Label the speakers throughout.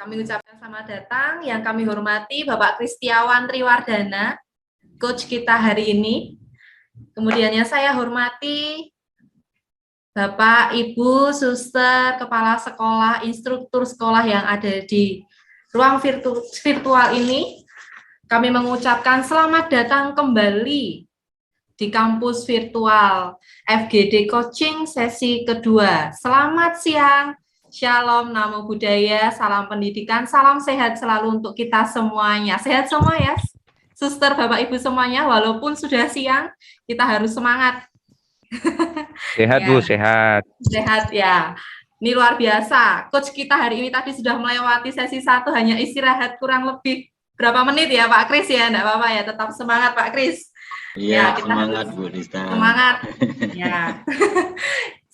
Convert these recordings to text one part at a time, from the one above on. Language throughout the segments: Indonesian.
Speaker 1: Kami ucapkan selamat datang yang kami hormati Bapak Kristiawan Triwardana, coach kita hari ini. Kemudian yang saya hormati Bapak, Ibu, suster, kepala sekolah, instruktur sekolah yang ada di ruang virtual ini. Kami mengucapkan selamat datang kembali di kampus virtual FGD Coaching sesi kedua. Selamat siang, Shalom, Namo Buddhaya, salam pendidikan, salam sehat selalu untuk kita semuanya. Sehat semua ya, suster, Bapak, Ibu semuanya, walaupun sudah siang, kita harus semangat.
Speaker 2: Sehat,
Speaker 1: ya.
Speaker 2: Bu, sehat.
Speaker 1: Sehat ya. Ini luar biasa. Coach kita hari ini tadi sudah melewati sesi 1, hanya istirahat kurang lebih berapa menit ya Pak Kris ya, enggak apa-apa ya, tetap semangat Pak Kris.
Speaker 3: Iya, ya, semangat Bu Rista.
Speaker 1: Semangat. Ya.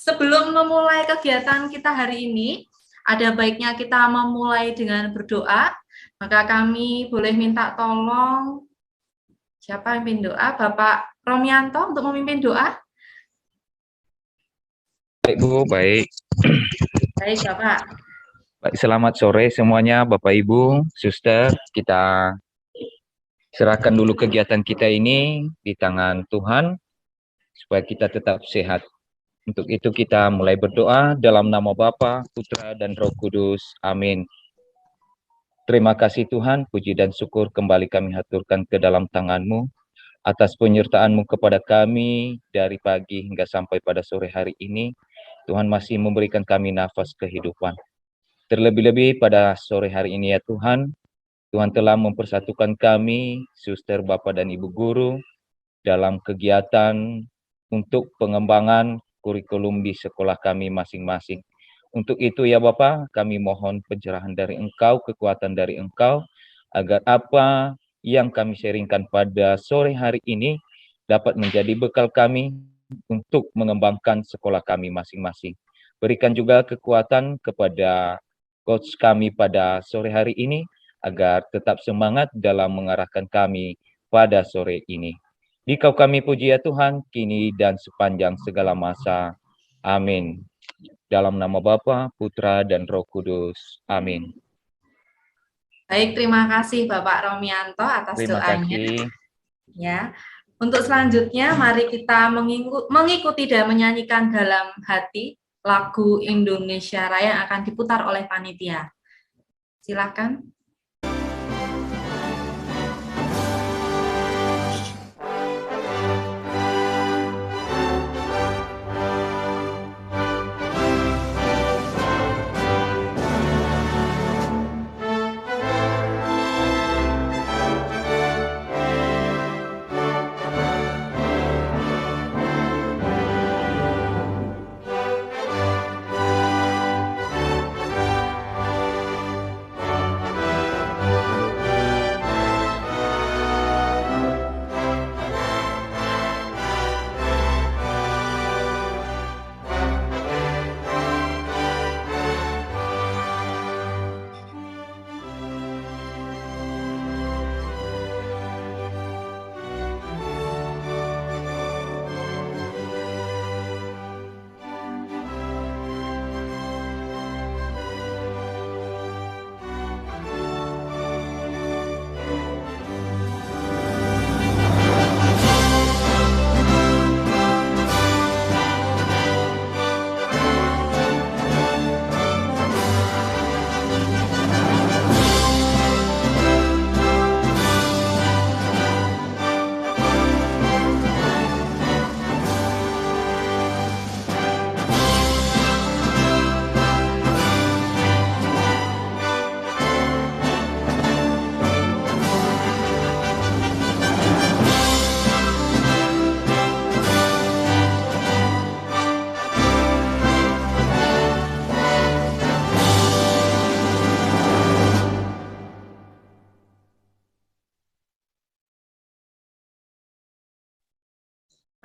Speaker 1: Sebelum memulai kegiatan kita hari ini, ada baiknya kita memulai dengan berdoa. Maka kami boleh minta tolong siapa yang memimpin doa? Bapak Romianto untuk memimpin doa.
Speaker 2: Baik Bu, baik.
Speaker 1: Baik Bapak.
Speaker 2: Baik, selamat sore semuanya Bapak Ibu, suster. Kita serahkan dulu kegiatan kita ini di tangan Tuhan, supaya kita tetap sehat. Untuk itu kita mulai berdoa dalam nama Bapa, Putra, dan Roh Kudus. Amin. Terima kasih Tuhan, puji dan syukur kembali kami haturkan ke dalam tangan-Mu, atas penyertaan-Mu kepada kami dari pagi hingga sampai pada sore hari ini. Tuhan masih memberikan kami nafas kehidupan. Terlebih-lebih pada sore hari ini ya Tuhan, Tuhan telah mempersatukan kami, suster, Bapak, dan Ibu Guru, dalam kegiatan untuk pengembangan kurikulum di sekolah kami masing-masing. Untuk itu ya Bapak, kami mohon pencerahan dari Engkau, kekuatan dari Engkau, agar apa yang kami sharingkan pada sore hari ini dapat menjadi bekal kami untuk mengembangkan sekolah kami masing-masing. Berikan juga kekuatan kepada coach kami pada sore hari ini, agar tetap semangat dalam mengarahkan kami pada sore ini. Dikau kami puji ya Tuhan, kini dan sepanjang segala masa. Amin. Dalam nama Bapa, Putra, dan Roh Kudus. Amin.
Speaker 1: Baik, terima kasih Bapak Romianto atas doanya.
Speaker 2: Terima kasih.
Speaker 1: Ya, untuk selanjutnya mari kita mengikuti dan menyanyikan dalam hati lagu Indonesia Raya yang akan diputar oleh panitia. Silakan.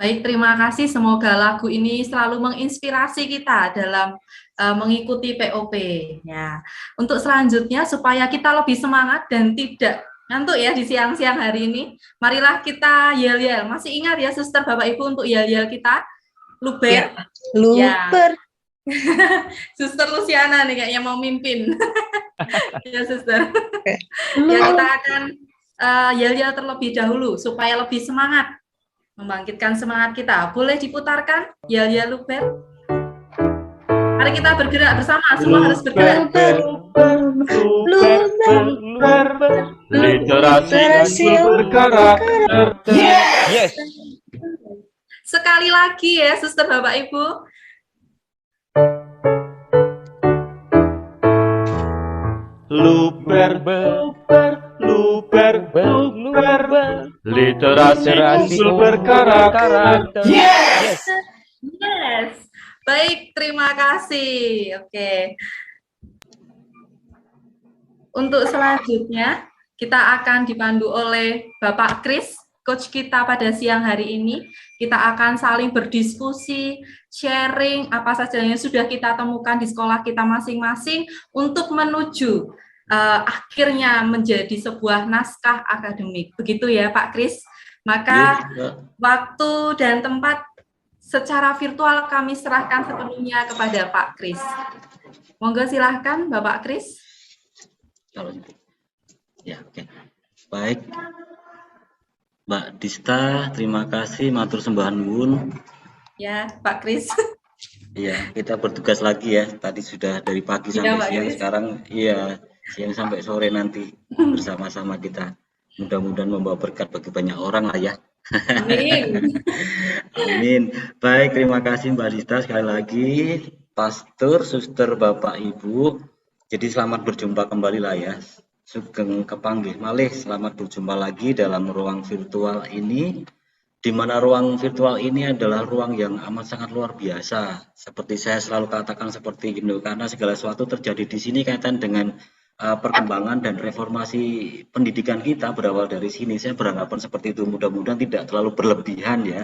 Speaker 1: Baik, terima kasih. Semoga lagu ini selalu menginspirasi kita dalam mengikuti POP. Ya. Untuk selanjutnya, supaya kita lebih semangat dan tidak ngantuk ya di siang-siang hari ini, marilah kita yel-yel. Masih ingat ya, suster, Bapak, Ibu, untuk yel-yel kita? Luber.
Speaker 4: Ya, luber.
Speaker 1: Suster Luciana nih kayaknya mau mimpin. Ya, Suster. Ya, kita akan yel-yel terlebih dahulu supaya lebih semangat, membangkitkan semangat kita. Boleh diputarkan yel-yel Luber? Mari kita bergerak bersama, semua harus bergerak.
Speaker 2: Literasi berkarakter. Yes.
Speaker 1: Sekali lagi ya, Suster, Bapak, Ibu.
Speaker 2: Luber, literasi berkarakter. Yes.
Speaker 1: Yes. Baik, terima kasih. Oke. Untuk selanjutnya, kita akan dipandu oleh Bapak Kris, coach kita pada siang hari ini. Kita akan saling berdiskusi, sharing apa saja yang sudah kita temukan di sekolah kita masing-masing untuk menuju akhirnya menjadi sebuah naskah akademik. Begitu ya, Pak Kris? Maka waktu dan tempat secara virtual kami serahkan sepenuhnya kepada Pak Kris. Monggo silahkan, Bapak Kris.
Speaker 3: Ya, oke. Baik. Mbak Dista, terima kasih, matur sembah nuwun.
Speaker 1: Ya, Pak Kris.
Speaker 3: Iya, kita bertugas lagi ya. Tadi sudah dari pagi sampai siang, sekarang iya, siang sampai sore nanti bersama-sama kita. Mudah-mudahan membawa berkat bagi banyak orang lah ya.
Speaker 1: Amin.
Speaker 3: Amin. Baik, terima kasih Mbak Dista sekali lagi. Pastor, Suster, Bapak, Ibu. Jadi selamat berjumpa kembali lah ya. Sugeng kepanggih malih, selamat berjumpa lagi dalam ruang virtual ini, di mana ruang virtual ini adalah ruang yang amat sangat luar biasa. Seperti saya selalu katakan seperti itu, karena segala sesuatu terjadi di sini kaitan dengan perkembangan dan reformasi pendidikan kita berawal dari sini. Saya beranggapan seperti itu, mudah-mudahan tidak terlalu berlebihan ya.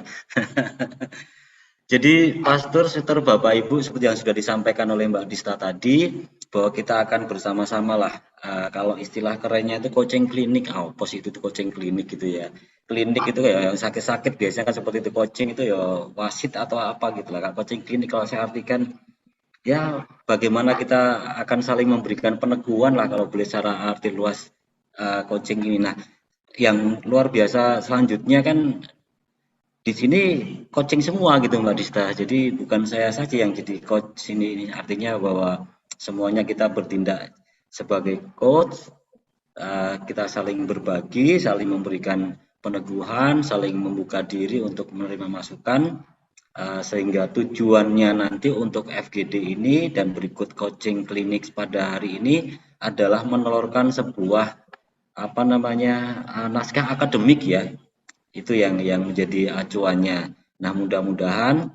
Speaker 3: Jadi Pastor, Suster, Bapak, Ibu, seperti yang sudah disampaikan oleh Mbak Dista tadi, bahwa kita akan bersama-sama lah, kalau istilah kerennya itu coaching klinik, pos itu coaching klinik gitu ya. Klinik itu ya yang sakit-sakit biasanya kan seperti itu, coaching itu ya wasit atau apa gitu lah. Coaching klinik kalau saya artikan ya bagaimana kita akan saling memberikan peneguhan lah kalau boleh secara arti luas coaching ini. Nah, yang luar biasa selanjutnya kan di sini coaching semua gitu Mbak Dista. Jadi bukan saya saja yang jadi coach ini artinya bahwa semuanya kita bertindak sebagai coach, kita saling berbagi, saling memberikan peneguhan, saling membuka diri untuk menerima masukan, sehingga tujuannya nanti untuk FGD ini dan berikut coaching klinik pada hari ini adalah menelurkan sebuah naskah akademik ya. Itu yang menjadi acuannya. Nah, mudah-mudahan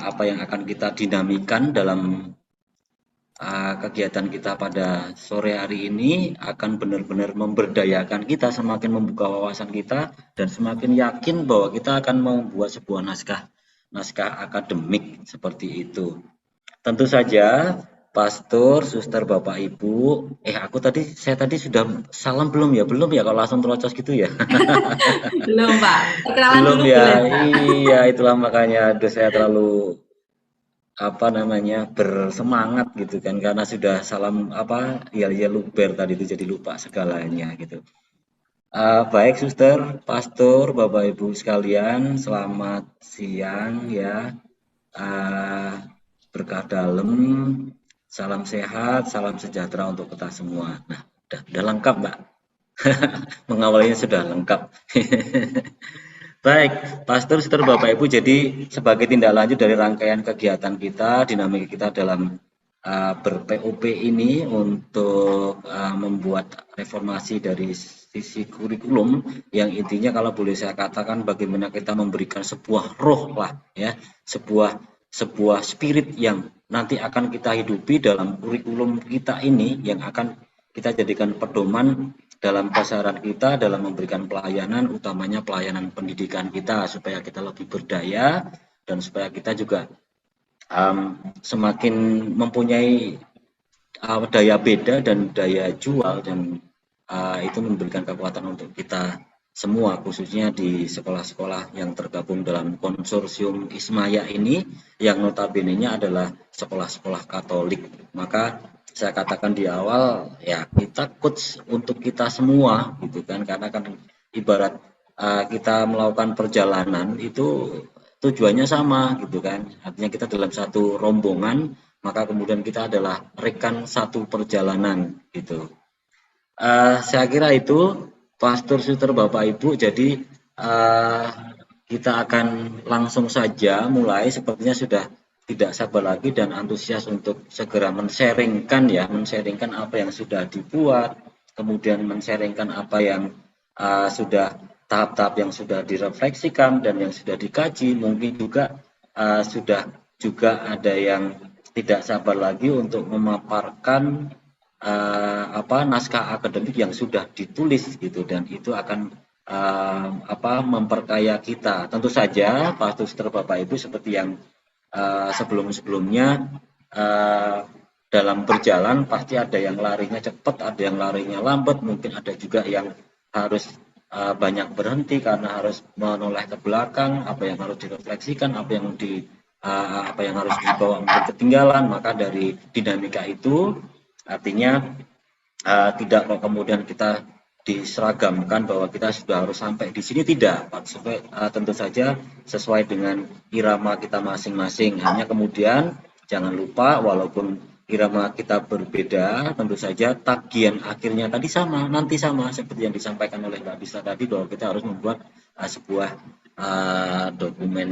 Speaker 3: apa yang akan kita dinamikan dalam kegiatan kita pada sore hari ini akan benar-benar memberdayakan kita, semakin membuka wawasan kita, dan semakin yakin bahwa kita akan membuat sebuah naskah akademik seperti itu. Tentu saja, Pastor, Suster, Bapak, Ibu, saya tadi sudah salam belum ya? Belum ya, kalau langsung terocos gitu ya?
Speaker 1: Belum, Pak. Perkenalan
Speaker 3: Belum
Speaker 1: dulu
Speaker 3: ya,
Speaker 1: boleh,
Speaker 3: iya itulah makanya saya terlalu bersemangat gitu kan, karena sudah salam ya luber tadi itu jadi lupa segalanya gitu. Baik Suster, Pastor, Bapak Ibu sekalian, selamat siang ya. Berkah dalam, salam sehat, salam sejahtera untuk kita semua. Nah, udah lengkap Mbak. Mengawalinya sudah lengkap. Baik, Pastor, Suster, Bapak, Ibu, jadi sebagai tindak lanjut dari rangkaian kegiatan kita, dinamika kita dalam ber-POP ini untuk membuat reformasi dari sisi kurikulum yang intinya kalau boleh saya katakan bagaimana kita memberikan sebuah roh lah ya, sebuah spirit yang nanti akan kita hidupi dalam kurikulum kita ini yang akan kita jadikan pedoman dalam keseharian kita dalam memberikan pelayanan, utamanya pelayanan pendidikan kita supaya kita lebih berdaya dan supaya kita juga semakin mempunyai daya beda dan daya jual dan itu memberikan kekuatan untuk kita semua, khususnya di sekolah-sekolah yang tergabung dalam konsorsium Ismaya ini, yang notabene-nya adalah sekolah-sekolah Katolik. Maka saya katakan di awal, ya kita coach untuk kita semua, gitu kan, karena kan ibarat kita melakukan perjalanan itu tujuannya sama, gitu kan. Artinya kita dalam satu rombongan, maka kemudian kita adalah rekan satu perjalanan, gitu. Saya kira itu Pastor Suter Bapak Ibu. Jadi kita akan langsung saja mulai. Sepertinya sudah tidak sabar lagi dan antusias untuk segera men-sharingkan apa yang sudah dibuat, kemudian men-sharingkan apa yang sudah tahap-tahap yang sudah direfleksikan dan yang sudah dikaji. Mungkin juga sudah juga ada yang tidak sabar lagi untuk memaparkan naskah akademik yang sudah ditulis gitu, dan itu akan memperkaya kita. Tentu saja Pak Suster Bapak Ibu, seperti yang sebelum-sebelumnya, dalam berjalan pasti ada yang larinya cepat, ada yang larinya lambat, mungkin ada juga yang harus banyak berhenti karena harus menoleh ke belakang, apa yang harus direfleksikan, apa yang harus dibawa untuk ketinggalan. Maka dari dinamika itu, artinya tidak kok kemudian kita diseragamkan bahwa kita sudah harus sampai di sini, tidak, Pak. Tentu saja sesuai dengan irama kita masing-masing. Hanya kemudian jangan lupa, walaupun irama kita berbeda, tentu saja tagihan akhirnya tadi sama, nanti sama seperti yang disampaikan oleh Mbak Dista tadi, bahwa kita harus membuat sebuah dokumen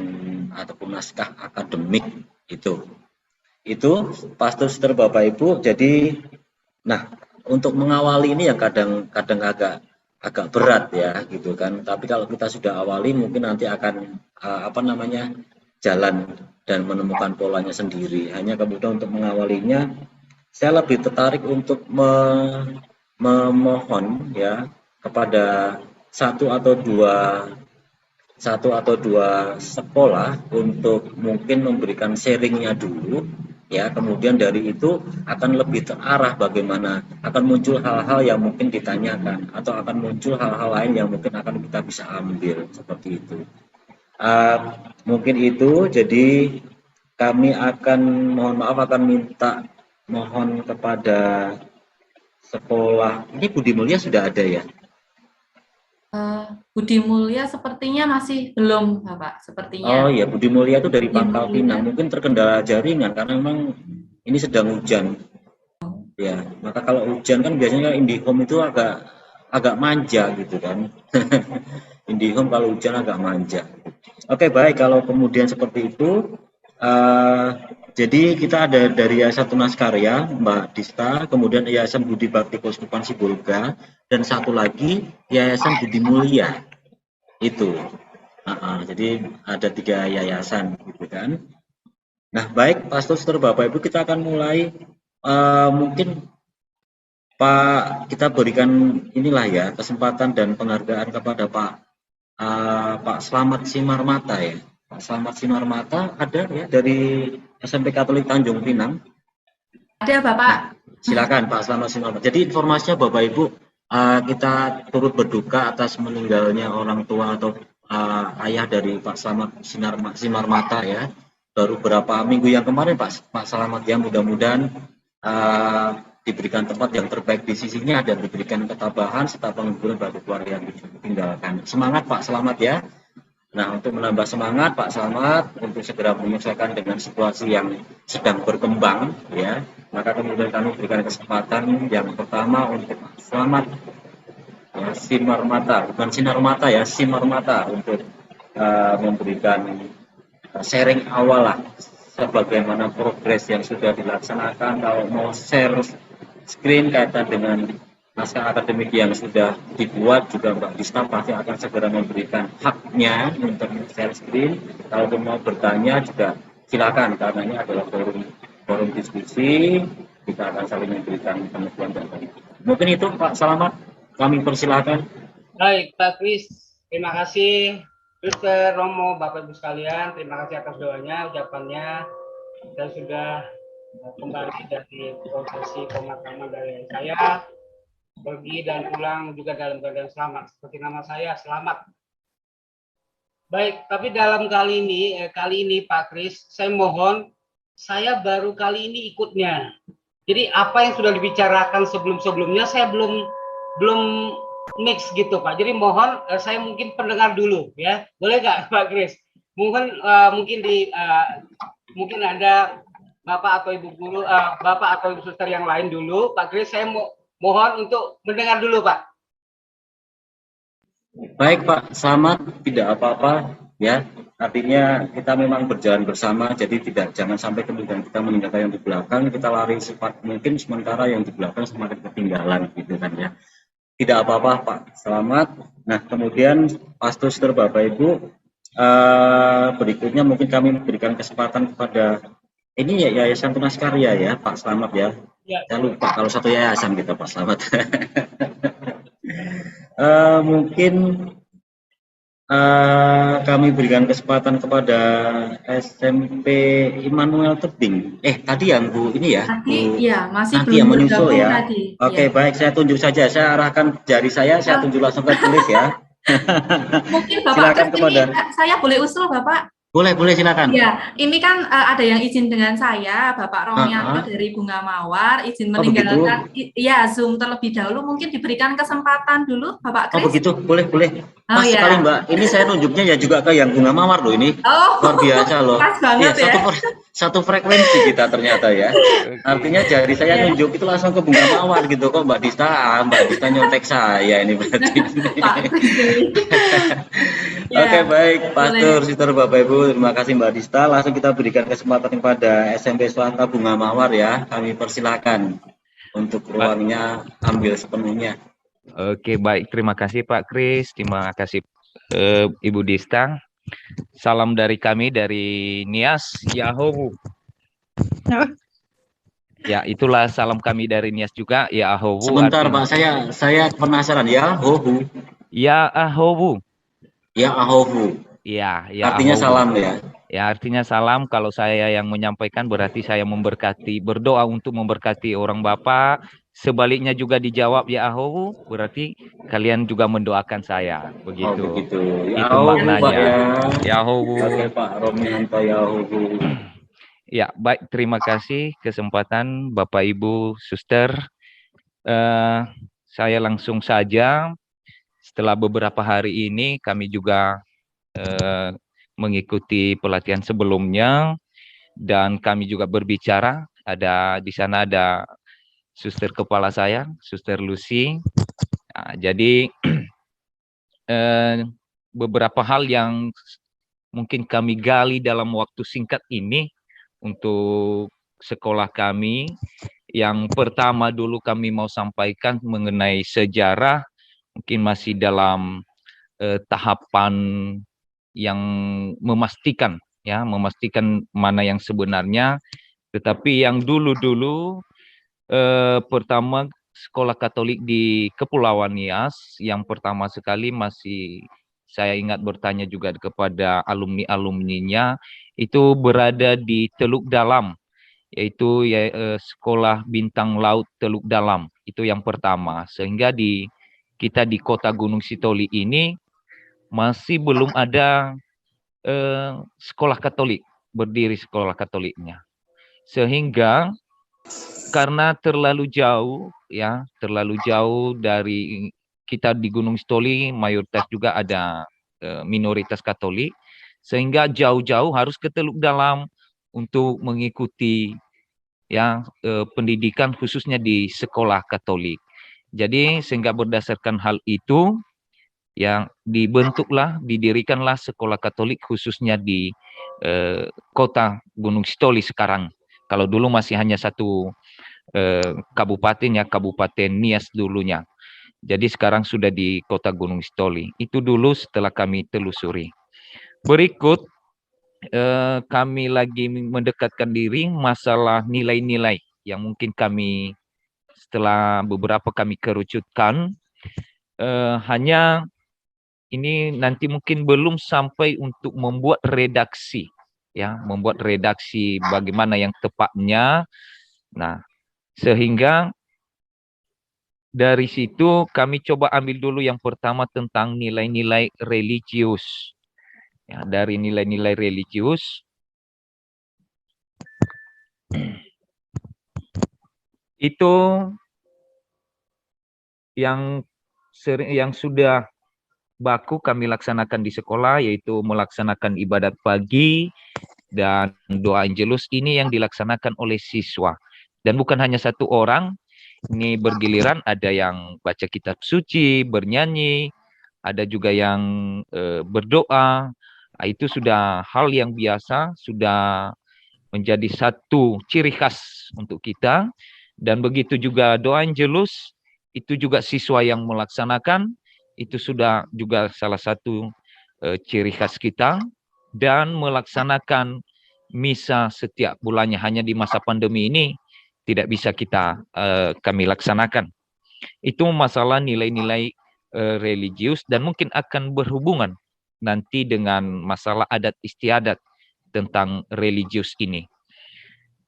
Speaker 3: ataupun naskah akademik itu. Itu Pastor Suster Bapak Ibu. Jadi, nah, untuk mengawali ini yang kadang-kadang agak berat ya, gitu kan. Tapi kalau kita sudah awali, mungkin nanti akan jalan dan menemukan polanya sendiri. Hanya kemudian untuk mengawalinya, saya lebih tertarik untuk memohon ya kepada satu atau dua sekolah untuk mungkin memberikan sharingnya dulu. Ya, kemudian dari itu akan lebih terarah bagaimana akan muncul hal-hal yang mungkin ditanyakan, atau akan muncul hal-hal lain yang mungkin akan kita bisa ambil, seperti itu. Mungkin itu. Jadi kami akan mohon kepada sekolah ini. Budi Mulia sudah ada ya?
Speaker 1: Budi Mulia sepertinya masih belum, Bapak. Sepertinya.
Speaker 3: Oh ya, Budi Mulia itu dari Pangkal Pinang. Mungkin terkendala jaringan karena memang ini sedang hujan. Ya, maka kalau hujan kan biasanya IndiHome itu agak manja gitu kan. IndiHome kalau hujan agak manja. Oke, baik, kalau kemudian seperti itu. Jadi kita ada dari Yayasan Tunas Karya, Mbak Dista, kemudian Yayasan Budi Bakti Keuskupan Sibolga, dan satu lagi Yayasan Budi Mulia. Itu. Jadi ada 3 yayasan, gitu kan. Nah, baik, Pastor Suster Bapak Ibu, kita akan mulai. Mungkin Pak, kita berikan inilah ya kesempatan dan penghargaan kepada Pak Slamet Simarmata ya. Pak Slamet Simarmata ada ya dari SMP Katolik Tanjung Pinang.
Speaker 1: Ada, Bapak.
Speaker 3: Silakan Pak Slamet Simarmata. Jadi informasinya Bapak Ibu, kita turut berduka atas meninggalnya orang tua atau ayah dari Pak Slamet Simarmata ya. Baru beberapa minggu yang kemarin Pak Slamet ya, mudah-mudahan diberikan tempat yang terbaik di sisinya dan diberikan ketabahan serta penghiburan bagi keluarga yang ditinggalkan. Semangat Pak Slamet ya. Nah, untuk menambah semangat Pak Slamet untuk segera menyesuaikan dengan situasi yang sedang berkembang ya, maka kemudian kami berikan kesempatan yang pertama untuk Pak Slamet ya, Simarmata, bukan Sinar Mata ya, Simarmata, untuk memberikan sharing awal lah sebagaimana progres yang sudah dilaksanakan. Kalau mau share screen kaitan dengan naskah akademik yang sudah dibuat, juga Mbak Dista pasti akan segera memberikan haknya untuk share screen. Kalau mau bertanya juga silakan, karena ini adalah forum diskusi, kita akan saling memberikan pengetahuan dan mungkin itu Pak Slamet, kami persilakan.
Speaker 4: Baik, Pak Kris, terima kasih. Suster, Romo, Bapak Ibu sekalian, terima kasih atas doanya, ucapannya. Dan sudah kembali dari prosesi pemakaman dari saya. pergi dan pulang juga dalam keadaan selamat. Seperti nama saya, Selamat. Baik, tapi dalam kali ini Pak Kris, saya mohon, saya baru kali ini ikutnya. Jadi apa yang sudah dibicarakan sebelum-sebelumnya saya belum mix gitu Pak. Jadi mohon saya mungkin pendengar dulu ya. Boleh nggak Pak Kris? Mungkin ada Bapak atau Ibu guru, Bapak atau Ibu suster yang lain dulu. Pak Kris, saya mohon untuk mendengar dulu Pak.
Speaker 3: Baik Pak, selamat, tidak apa-apa ya. Artinya kita memang berjalan bersama, jadi jangan sampai kemudian kita meninggalkan yang di belakang, kita lari secepat mungkin sementara yang di belakang semakin ketinggalan gitu kan ya. Tidak apa-apa Pak, selamat. Nah kemudian Pastor Bapak Ibu, berikutnya mungkin kami memberikan kesempatan kepada ini ya Yayasan Tunas Karya ya Pak Selamat ya.
Speaker 4: Ya.
Speaker 3: Saya lupa kalau satu yayasan kita Pak Selamat. Mungkin kami berikan kesempatan kepada SMP Immanuel Tebing. Tadi yang Bu ini ya.
Speaker 1: Tadi ya masih
Speaker 3: nanti
Speaker 1: belum
Speaker 3: yang menyusul
Speaker 1: bergabung
Speaker 3: ya.
Speaker 1: tadi.
Speaker 3: Oke, baik, saya tunjuk saja. Saya arahkan jari saya tunjuk langsung ke tulis ya.
Speaker 1: Mungkin Bapak
Speaker 3: Silakan
Speaker 1: Kris,
Speaker 3: kepada.
Speaker 1: saya boleh usul Bapak?
Speaker 3: Boleh silakan.
Speaker 1: Ya, ini kan ada yang izin dengan saya, Bapak Romianto dari Bunga Mawar, izin meninggalkan Zoom terlebih dahulu. Mungkin diberikan kesempatan dulu, Bapak Kris.
Speaker 3: Oh begitu, boleh. Pas sekali Mbak, ini saya nunjuknya ya juga ke yang Bunga Mawar loh ini. Luar biasa loh.
Speaker 1: Pas banget ya.
Speaker 3: Satu frekuensi kita ternyata ya. Artinya jari saya nunjuk itu langsung ke Bunga Mawar gitu kok Mbak Dista nyontek saya ini berarti. Oke, baik, Pastor, Sister, Bapak Ibu, terima kasih Mbak Dista. Langsung kita berikan kesempatan kepada SMP Swasta Bunga Mawar ya. Kami persilakan untuk ruangnya ambil sepenuhnya.
Speaker 2: Oke, baik. Terima kasih Pak Kris. Terima kasih Ibu Dista. Salam dari kami dari Nias Yahowu. Ya, itulah salam kami dari Nias juga. Yahowu.
Speaker 3: Sebentar Pak, saya penasaran. Yahowu.
Speaker 2: Yahowu.
Speaker 3: Yahowu.
Speaker 2: Ya,
Speaker 3: artinya salam ya.
Speaker 2: Ya, artinya salam. Kalau saya yang menyampaikan berarti saya berdoa untuk memberkati orang Bapak. Sebaliknya juga dijawab Yahowu, berarti kalian juga mendoakan saya. Begitu.
Speaker 3: Oh, begitu.
Speaker 2: Itu maknanya.
Speaker 3: Yahowu. Oke Pak Romianto Yahowu.
Speaker 2: Ya, baik. Terima kasih kesempatan Bapak Ibu Suster. Saya langsung saja. Setelah beberapa hari ini kami juga mengikuti pelatihan sebelumnya dan kami juga berbicara. Di sana ada suster kepala saya, Suster Lucy. Nah, jadi beberapa hal yang mungkin kami gali dalam waktu singkat ini untuk sekolah kami. Yang pertama dulu kami mau sampaikan mengenai sejarah, mungkin masih dalam tahapan yang memastikan mana yang sebenarnya. Tetapi yang dulu pertama sekolah Katolik di Kepulauan Nias, yang pertama sekali masih saya ingat bertanya juga kepada alumni-alumninya, itu berada di Teluk Dalam, yaitu Sekolah Bintang Laut Teluk Dalam. Itu yang pertama. Sehingga kita di Kota Gunung Sitoli ini masih belum ada sekolah Katolik, berdiri sekolah Katoliknya. Sehingga karena terlalu jauh dari kita di Gunung Sitoli, mayoritas juga ada minoritas Katolik, sehingga jauh-jauh harus ke Teluk Dalam untuk mengikuti pendidikan khususnya di sekolah Katolik. Jadi sehingga berdasarkan hal itu yang didirikanlah sekolah Katolik khususnya di Kota Gunung Sitoli sekarang. Kalau dulu masih hanya satu kabupaten Kabupaten Nias dulunya. Jadi sekarang sudah di Kota Gunung Sitoli. Itu dulu setelah kami telusuri. Berikut kami lagi mendekatkan diri masalah nilai-nilai yang mungkin kami setelah beberapa kami kerucutkan. Hanya ini nanti mungkin belum sampai untuk membuat redaksi, membuat redaksi bagaimana yang tepatnya. Nah, sehingga Dari situ kami coba ambil dulu yang pertama tentang nilai-nilai religius. Ya, dari nilai-nilai religius itu yang sudah baku kami laksanakan di sekolah, yaitu melaksanakan ibadat pagi dan doa angelus. Ini yang dilaksanakan oleh siswa. Dan bukan hanya satu orang, ini bergiliran, ada yang baca kitab suci, bernyanyi, ada juga yang berdoa. Nah, itu sudah hal yang biasa, sudah menjadi satu ciri khas untuk kita. Dan begitu juga doa angelus, itu juga siswa yang melaksanakan, itu sudah juga salah satu ciri khas kita. Dan melaksanakan misa setiap bulannya, hanya di masa pandemi ini tidak bisa kami laksanakan. Itu masalah nilai-nilai religius, dan mungkin akan berhubungan nanti dengan masalah adat istiadat tentang religius ini.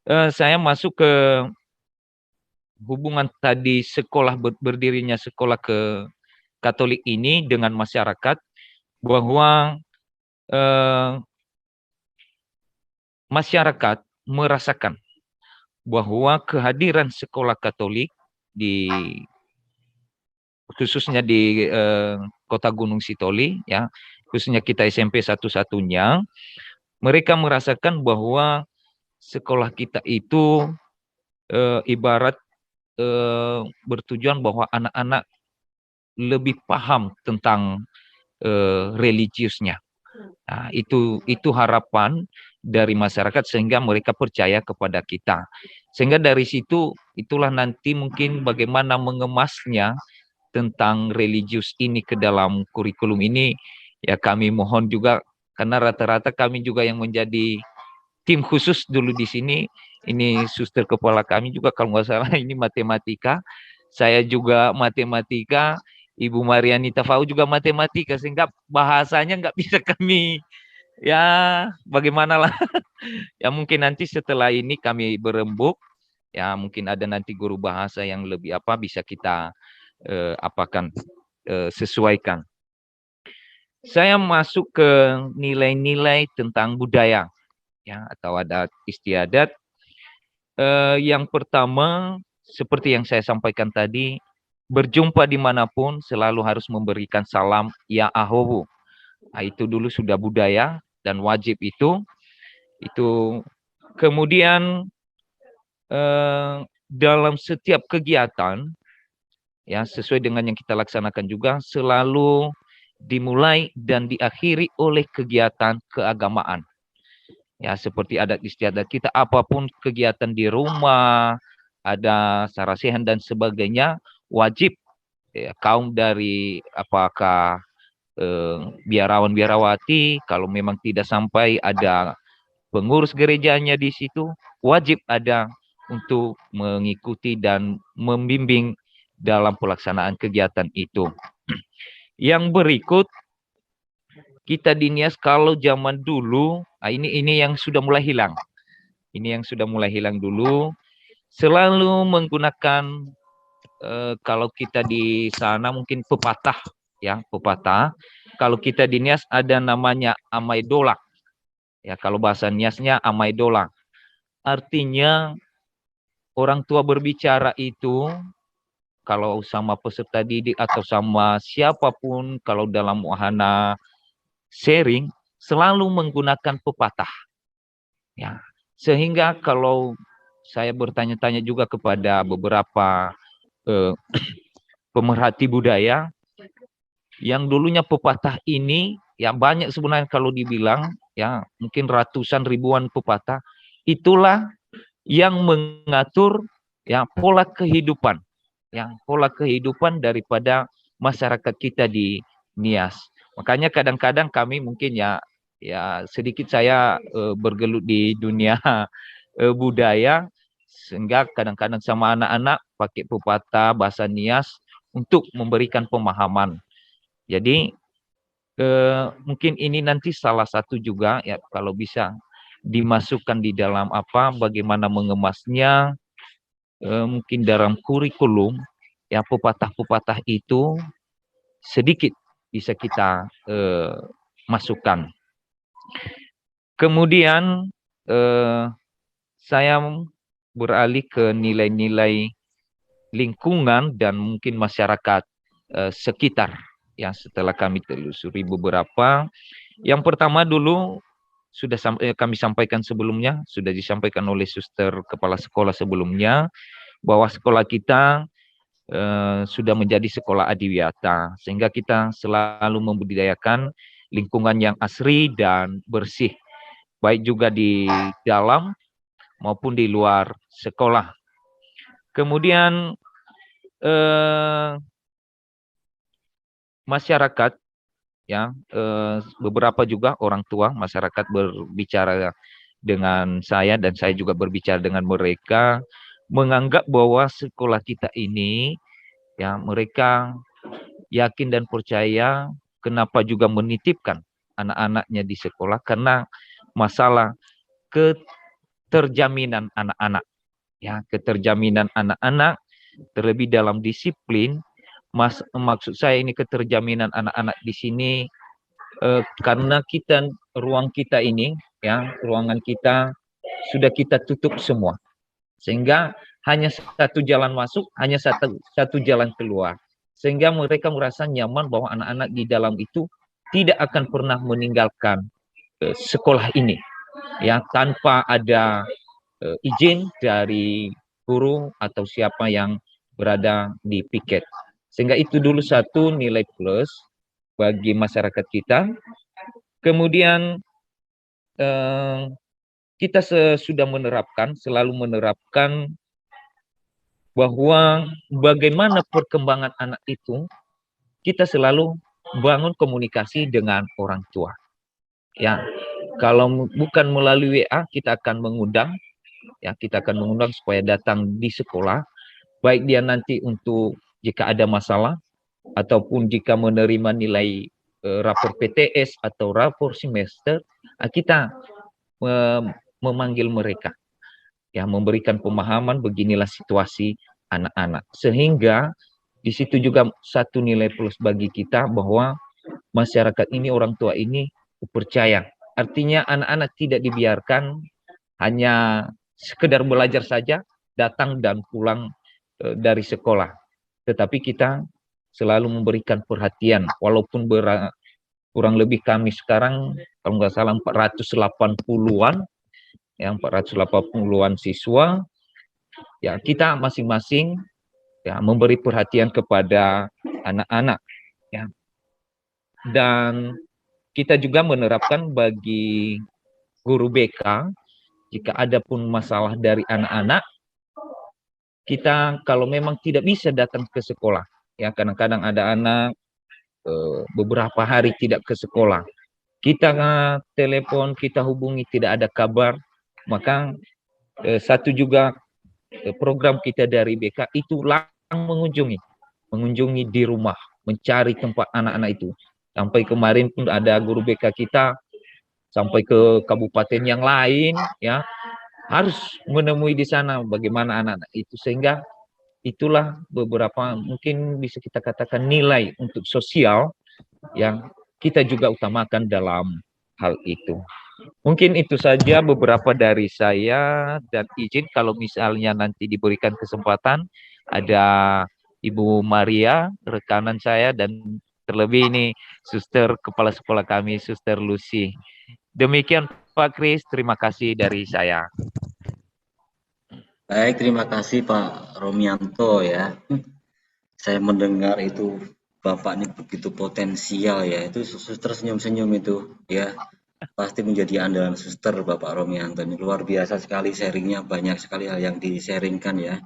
Speaker 2: Saya masuk ke hubungan tadi sekolah, berdirinya sekolah ke Katolik ini dengan masyarakat, bahwa masyarakat merasakan bahwa kehadiran sekolah Katolik di khususnya di Kota Gunung Sitoli, ya, khususnya kita SMP satu-satunya, mereka merasakan bahwa sekolah kita itu ibarat bertujuan bahwa anak-anak lebih paham tentang religiusnya. Nah, itu harapan dari masyarakat sehingga mereka percaya kepada kita. Sehingga dari situ itulah nanti mungkin bagaimana mengemasnya tentang religius ini ke dalam kurikulum ini, ya kami mohon juga, karena rata-rata kami juga yang menjadi tim khusus dulu di sini. Ini suster kepala kami juga kalau nggak salah ini matematika, saya juga matematika, Ibu Marianita Fau juga matematika, sehingga bahasanya nggak bisa kami, ya bagaimana lah. Ya mungkin nanti setelah ini kami berembuk, ya mungkin ada nanti guru bahasa yang lebih apa bisa kita apakan sesuaikan. Saya masuk ke nilai-nilai tentang budaya, ya, atau adat istiadat. Yang pertama, seperti yang saya sampaikan tadi, berjumpa dimanapun selalu harus memberikan salam ya ahowu. Nah, itu dulu sudah budaya dan wajib itu. Kemudian dalam setiap kegiatan, ya sesuai dengan yang kita laksanakan juga, selalu dimulai dan diakhiri oleh kegiatan keagamaan. Ya, seperti adat istiadat kita, apapun kegiatan di rumah, ada sarasehan dan sebagainya, wajib ya, kaum dari apakah biarawan-biarawati, kalau memang tidak sampai ada pengurus gerejanya di situ, wajib ada untuk mengikuti dan membimbing dalam pelaksanaan kegiatan itu. Yang berikut, kita di Nias kalau zaman dulu, ini yang sudah mulai hilang. Ini yang sudah mulai hilang dulu. Selalu menggunakan kalau kita di sana mungkin pepatah, ya pepatah. Kalau kita di Nias ada namanya amai dolak. Ya kalau bahasa Niasnya amai dolak. Artinya orang tua berbicara itu kalau sama peserta didik atau sama siapapun, kalau dalam wahana sharing selalu menggunakan pepatah. Ya, sehingga kalau saya bertanya-tanya juga kepada beberapa pemerhati budaya, yang dulunya pepatah ini, ya banyak sebenarnya kalau dibilang, ya mungkin ratusan ribuan pepatah, itulah yang mengatur ya pola kehidupan, yang pola kehidupan daripada masyarakat kita di Nias. Makanya kadang-kadang kami mungkin ya sedikit saya bergelut di dunia budaya, sehingga kadang-kadang sama anak-anak pakai pepatah bahasa Nias untuk memberikan pemahaman. Jadi mungkin ini nanti salah satu juga ya kalau bisa dimasukkan di dalam bagaimana mengemasnya mungkin dalam kurikulum ya pepatah-pepatah itu sedikit bisa kita masukkan. Kemudian saya beralih ke nilai-nilai lingkungan dan mungkin masyarakat sekitar yang setelah kami telusuri beberapa. Yang pertama dulu sudah kami sampaikan sebelumnya, sudah disampaikan oleh suster kepala sekolah sebelumnya, bahwa sekolah kita sudah menjadi sekolah adiwiyata, sehingga kita selalu membudidayakan lingkungan yang asri dan bersih, baik juga di dalam maupun di luar sekolah. Kemudian masyarakat, ya, beberapa juga orang tua masyarakat berbicara dengan saya dan saya juga berbicara dengan mereka, menganggap bahwa sekolah kita ini, ya, mereka yakin dan percaya kenapa juga menitipkan anak-anaknya di sekolah, karena masalah keterjaminan anak-anak, ya, keterjaminan anak-anak terlebih dalam disiplin. Maksud saya ini keterjaminan anak-anak di sini karena ruang kita ini, ya, ruangan kita sudah kita tutup semua, sehingga hanya satu jalan masuk, hanya satu jalan keluar, sehingga mereka merasa nyaman bahwa anak-anak di dalam itu tidak akan pernah meninggalkan sekolah ini, ya, tanpa ada izin dari guru atau siapa yang berada di piket. Sehingga itu dulu satu nilai plus bagi masyarakat kita. Kemudian kita sudah selalu menerapkan bahwa bagaimana perkembangan anak itu, kita selalu bangun komunikasi dengan orang tua. Ya, kalau bukan melalui WA, kita akan mengundang, ya, kita akan mengundang supaya datang di sekolah, baik dia nanti untuk jika ada masalah, ataupun jika menerima nilai rapor PTS atau rapor semester, kita memanggil mereka, ya, memberikan pemahaman beginilah situasi anak-anak, sehingga di situ juga satu nilai plus bagi kita bahwa masyarakat ini, orang tua ini percaya. Artinya anak-anak tidak dibiarkan hanya sekedar belajar saja, datang dan pulang dari sekolah, tetapi kita selalu memberikan perhatian, walaupun kurang lebih kami sekarang kalau nggak salah 480-an, yang 480-an siswa, ya, kita masing-masing, ya, memberi perhatian kepada anak-anak, ya. Dan kita juga menerapkan bagi guru BK, jika ada pun masalah dari anak-anak, kita kalau memang tidak bisa datang ke sekolah, ya, kadang-kadang ada anak beberapa hari tidak ke sekolah, kita telepon, kita hubungi, tidak ada kabar, maka satu juga program kita dari BK itu langsung mengunjungi di rumah, mencari tempat anak-anak itu. Sampai kemarin pun ada guru BK kita sampai ke kabupaten yang lain, ya, harus menemui di sana bagaimana anak-anak itu, sehingga itulah beberapa mungkin bisa kita katakan nilai untuk sosial yang kita juga utamakan dalam hal itu. Mungkin itu saja beberapa dari saya, dan izin kalau misalnya nanti diberikan kesempatan ada Ibu Maria, rekanan saya, dan terlebih ini suster kepala sekolah kami, Suster Lucy. Demikian Pak Kris, terima kasih dari saya.
Speaker 3: Baik, terima kasih Pak Romianto, ya. Saya mendengar itu Bapak ini begitu potensial, ya. Itu suster senyum-senyum itu, ya. Pasti menjadi andalan suster Bapak Romianto. Ini luar biasa sekali sharingnya, banyak sekali hal yang di-sharingkan, ya.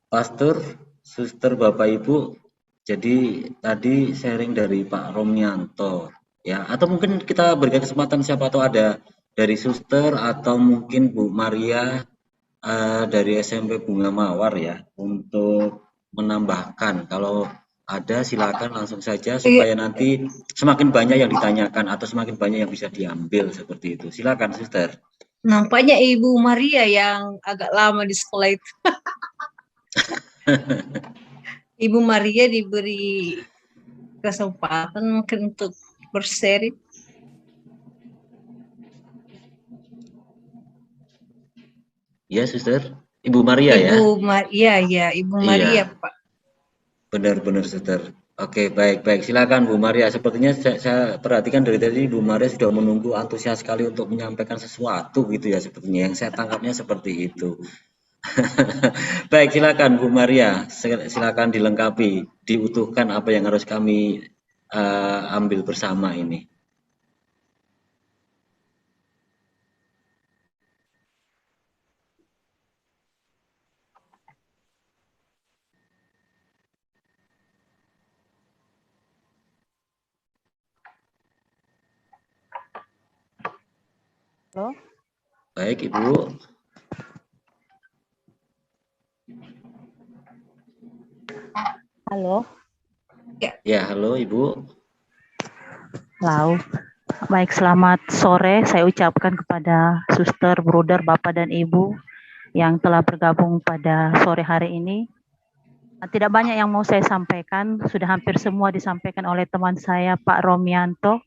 Speaker 3: Pastor, suster, Bapak Ibu, jadi tadi sharing dari Pak Romianto, ya, atau mungkin kita berikan kesempatan siapa tahu ada dari suster atau mungkin Bu Maria dari SMP Bunga Mawar, ya, untuk menambahkan. Kalau ada silakan langsung saja supaya nanti semakin banyak yang ditanyakan atau semakin banyak yang bisa diambil seperti itu. Silakan suster.
Speaker 5: Nampaknya Ibu Maria yang agak lama di sekolah itu. Ibu Maria diberi kesempatan mungkin untuk berseri.
Speaker 3: Ya, Suster. Ibu Maria ya?
Speaker 5: Ibu Maria,
Speaker 3: Iya.
Speaker 5: Pak.
Speaker 3: Benar-benar, Suster. Oke, baik-baik. Silakan Bu Maria. Sepertinya saya perhatikan dari tadi Bu Maria sudah menunggu antusias sekali untuk menyampaikan sesuatu gitu ya sepertinya. Yang saya tangkapnya seperti itu. Baik, silakan Bu Maria. Silakan dilengkapi, diutuhkan apa yang harus kami ambil bersama ini.
Speaker 6: Halo?
Speaker 3: Baik, Ibu.
Speaker 6: Halo?
Speaker 3: Ya, halo Ibu.
Speaker 6: Halo. Baik, selamat sore. Saya ucapkan kepada suster, bruder, Bapak, dan Ibu yang telah bergabung pada sore hari ini. Tidak banyak yang mau saya sampaikan, sudah hampir semua disampaikan oleh teman saya, Pak Romianto.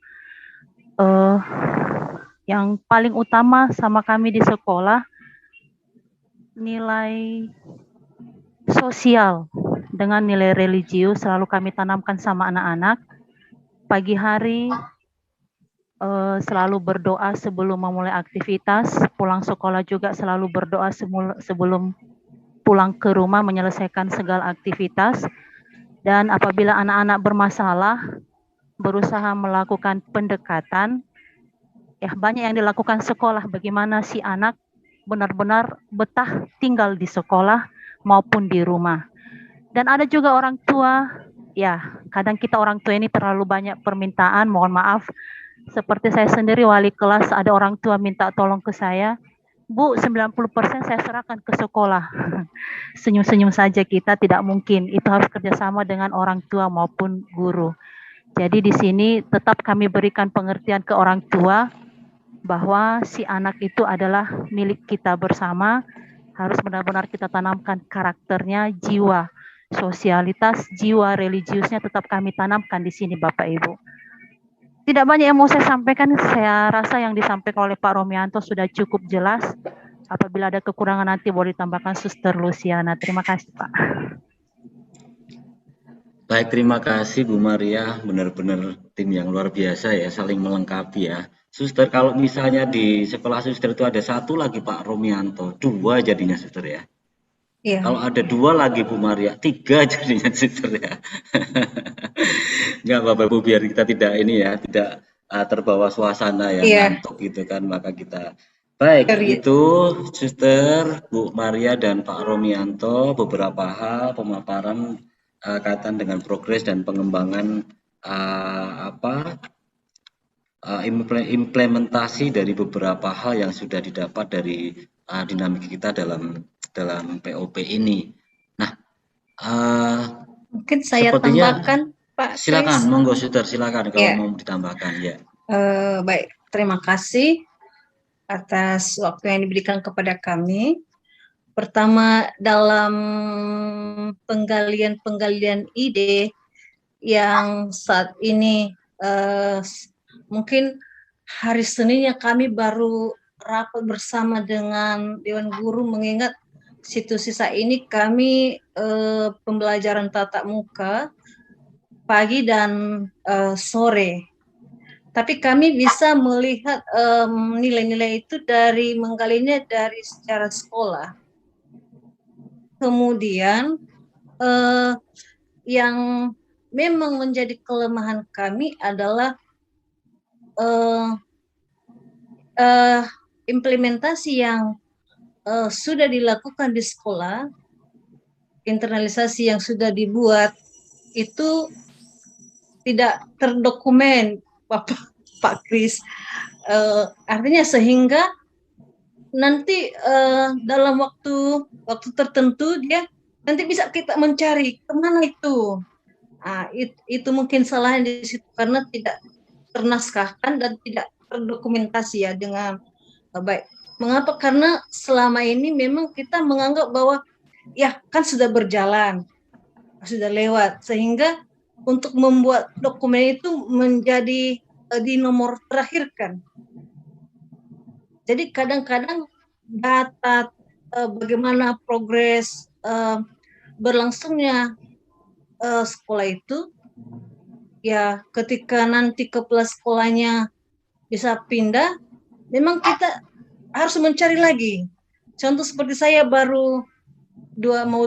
Speaker 6: Yang paling utama sama kami di sekolah, nilai sosial dengan nilai religius selalu kami tanamkan sama anak-anak. Pagi hari selalu berdoa sebelum memulai aktivitas, pulang sekolah juga selalu berdoa sebelum pulang ke rumah menyelesaikan segala aktivitas. Dan apabila anak-anak bermasalah, berusaha melakukan pendekatan, banyak yang dilakukan sekolah, bagaimana si anak benar-benar betah tinggal di sekolah maupun di rumah. Dan ada juga orang tua, kadang kita orang tua ini terlalu banyak permintaan, mohon maaf. Seperti saya sendiri wali kelas, ada orang tua minta tolong ke saya, Bu, 90% saya serahkan ke sekolah. Senyum-senyum saja kita, tidak mungkin. Itu harus kerjasama dengan orang tua maupun guru. Jadi di sini tetap kami berikan pengertian ke orang tua, bahwa si anak itu adalah milik kita bersama, harus benar-benar kita tanamkan karakternya, jiwa sosialitas, jiwa religiusnya tetap kami tanamkan di sini Bapak Ibu. Tidak banyak yang mau saya sampaikan, saya rasa yang disampaikan oleh Pak Romianto sudah cukup jelas. Apabila ada kekurangan nanti boleh ditambahkan Suster Luciana. Terima kasih Pak.
Speaker 3: Baik, terima kasih Bu Maria. Benar-benar tim yang luar biasa ya, saling melengkapi ya. Suster, kalau misalnya di sekolah Suster itu ada satu lagi Pak Romianto, 2 jadinya Suster ya.
Speaker 5: Iya.
Speaker 3: Kalau ada 2 lagi Bu Maria, 3 jadinya Suster ya. Enggak Bapak Ibu, biar kita tidak ini ya, tidak terbawa suasana yang ngantuk gitu kan, maka kita baik itu Suster, Bu Maria dan Pak Romianto beberapa hal pemaparan kaitan dengan progres dan pengembangan implementasi dari beberapa hal yang sudah didapat dari dinamika kita dalam POP ini. Nah,
Speaker 5: mungkin saya tambahkan Pak.
Speaker 3: Silakan, monggo Suster, silakan kalau mau ditambahkan ya.
Speaker 5: Baik, terima kasih atas waktu yang diberikan kepada kami. Pertama, dalam penggalian ide yang saat ini mungkin hari Seninnya kami baru rapat bersama dengan Dewan Guru, mengingat situasi saat ini kami pembelajaran tatap muka pagi dan sore. Tapi kami bisa melihat nilai-nilai itu dari menggalinya dari secara sekolah. Kemudian yang memang menjadi kelemahan kami adalah implementasi yang sudah dilakukan di sekolah, internalisasi yang sudah dibuat itu tidak terdokumen, Pak Kris. Artinya sehingga nanti dalam waktu tertentu dia nanti bisa kita mencari kemana itu. Itu mungkin salahnya di situ karena tidak ternaskahkan dan tidak terdokumentasi ya dengan baik. Mengapa? Karena selama ini memang kita menganggap bahwa ya kan sudah berjalan, sudah lewat, sehingga untuk membuat dokumen itu menjadi di nomor terakhir kan. Jadi kadang-kadang data bagaimana progres berlangsungnya sekolah itu, ya ketika nanti kepala sekolahnya bisa pindah, memang kita harus mencari lagi. Contoh seperti saya baru 2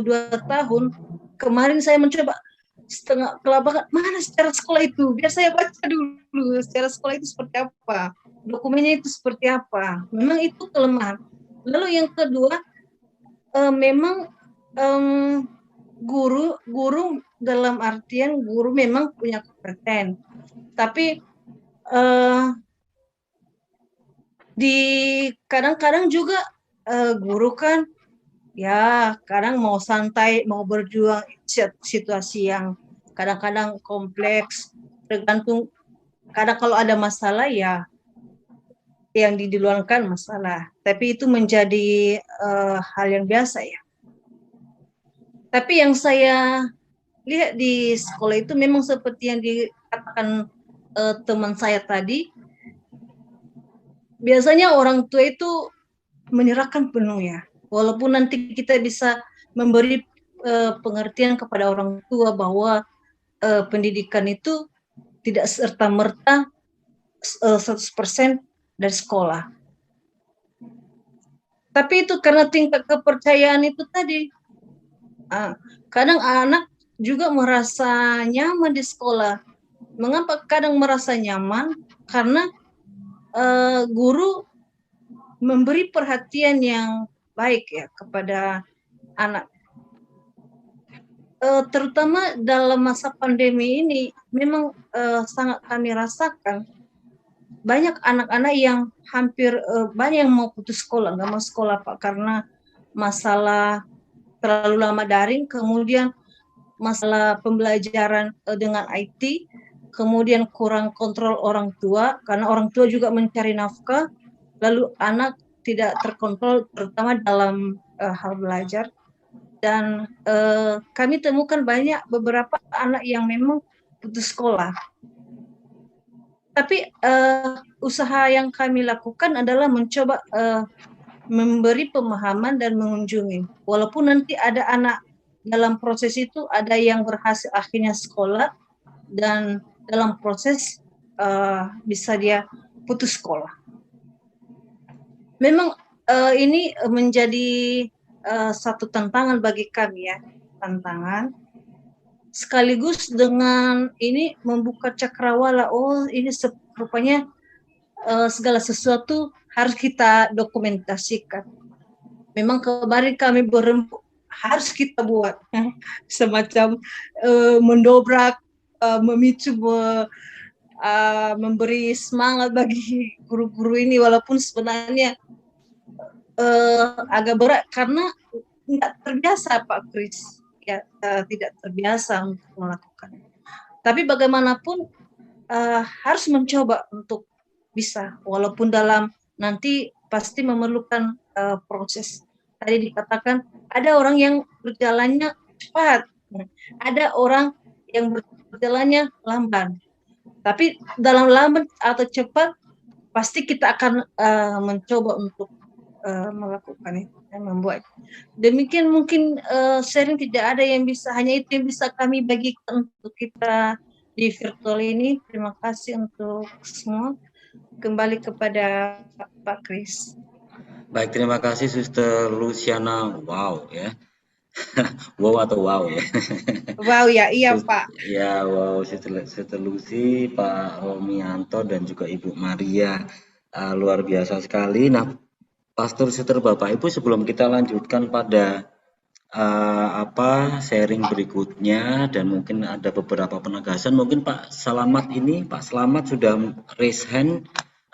Speaker 5: tahun, kemarin saya mencoba setengah kelabakan, mana secara sekolah itu, biar saya baca dulu secara sekolah itu seperti apa, dokumennya itu seperti apa. Memang itu kelemahan. Lalu yang kedua, memang guru dalam artian guru memang punya kompeten, tapi di kadang-kadang juga guru kan ya kadang mau santai, mau berjuang situasi yang kadang-kadang kompleks, tergantung kadang kalau ada masalah ya yang diluangkan masalah, tapi itu menjadi hal yang biasa ya. Tapi yang saya lihat di sekolah itu memang seperti yang dikatakan teman saya tadi, biasanya orang tua itu menyerahkan penuh ya. Walaupun nanti kita bisa memberi pengertian kepada orang tua bahwa pendidikan itu tidak serta-merta 100% dari sekolah. Tapi itu karena tingkat kepercayaan itu tadi. Kadang anak juga merasa nyaman di sekolah. Mengapa kadang merasa nyaman? Karena guru memberi perhatian yang baik ya kepada anak. Terutama dalam masa pandemi ini, memang sangat kami rasakan banyak anak-anak yang hampir banyak yang mau putus sekolah, nggak mau sekolah Pak, karena masalah terlalu lama daring, kemudian masalah pembelajaran dengan IT, kemudian kurang kontrol orang tua, karena orang tua juga mencari nafkah, lalu anak tidak terkontrol, terutama dalam hal belajar. Dan kami temukan banyak beberapa anak yang memang putus sekolah. Tapi usaha yang kami lakukan adalah mencoba memberi pemahaman dan mengunjungi. Walaupun nanti ada anak dalam proses itu, ada yang berhasil akhirnya sekolah, dan dalam proses bisa dia putus sekolah. Memang ini menjadi satu tantangan bagi kami ya, tantangan. Sekaligus dengan ini membuka cakrawala, oh ini rupanya segala sesuatu harus kita dokumentasikan. Memang kemarin kami berembuk, harus kita buat semacam mendobrak, memicu, memberi semangat bagi guru-guru ini, walaupun sebenarnya agak berat karena tidak terbiasa Pak Kris, ya tidak terbiasa untuk melakukan. Tapi bagaimanapun harus mencoba untuk bisa, walaupun dalam nanti pasti memerlukan proses. Tadi dikatakan ada orang yang berjalannya cepat, ada orang yang berjalannya lamban. Tapi dalam lamban atau cepat pasti kita akan mencoba untuk melakukan itu dan membuat. Demikian mungkin sharing, tidak ada yang bisa, hanya itu yang bisa kami bagikan untuk kita di virtual ini. Terima kasih untuk semua. Kembali kepada Pak Kris.
Speaker 3: Baik, terima kasih Suster Luciana. Wow ya. Wow atau wow ya.
Speaker 5: Wow ya, iya Pak.
Speaker 3: Ya, wow, Suster Lucy, Pak Romianto dan juga Ibu Maria. Luar biasa sekali. Nah, Pastor, Suster, Bapak Ibu, sebelum kita lanjutkan pada sharing berikutnya dan mungkin ada beberapa penegasan, mungkin Pak Selamat sudah raise hand.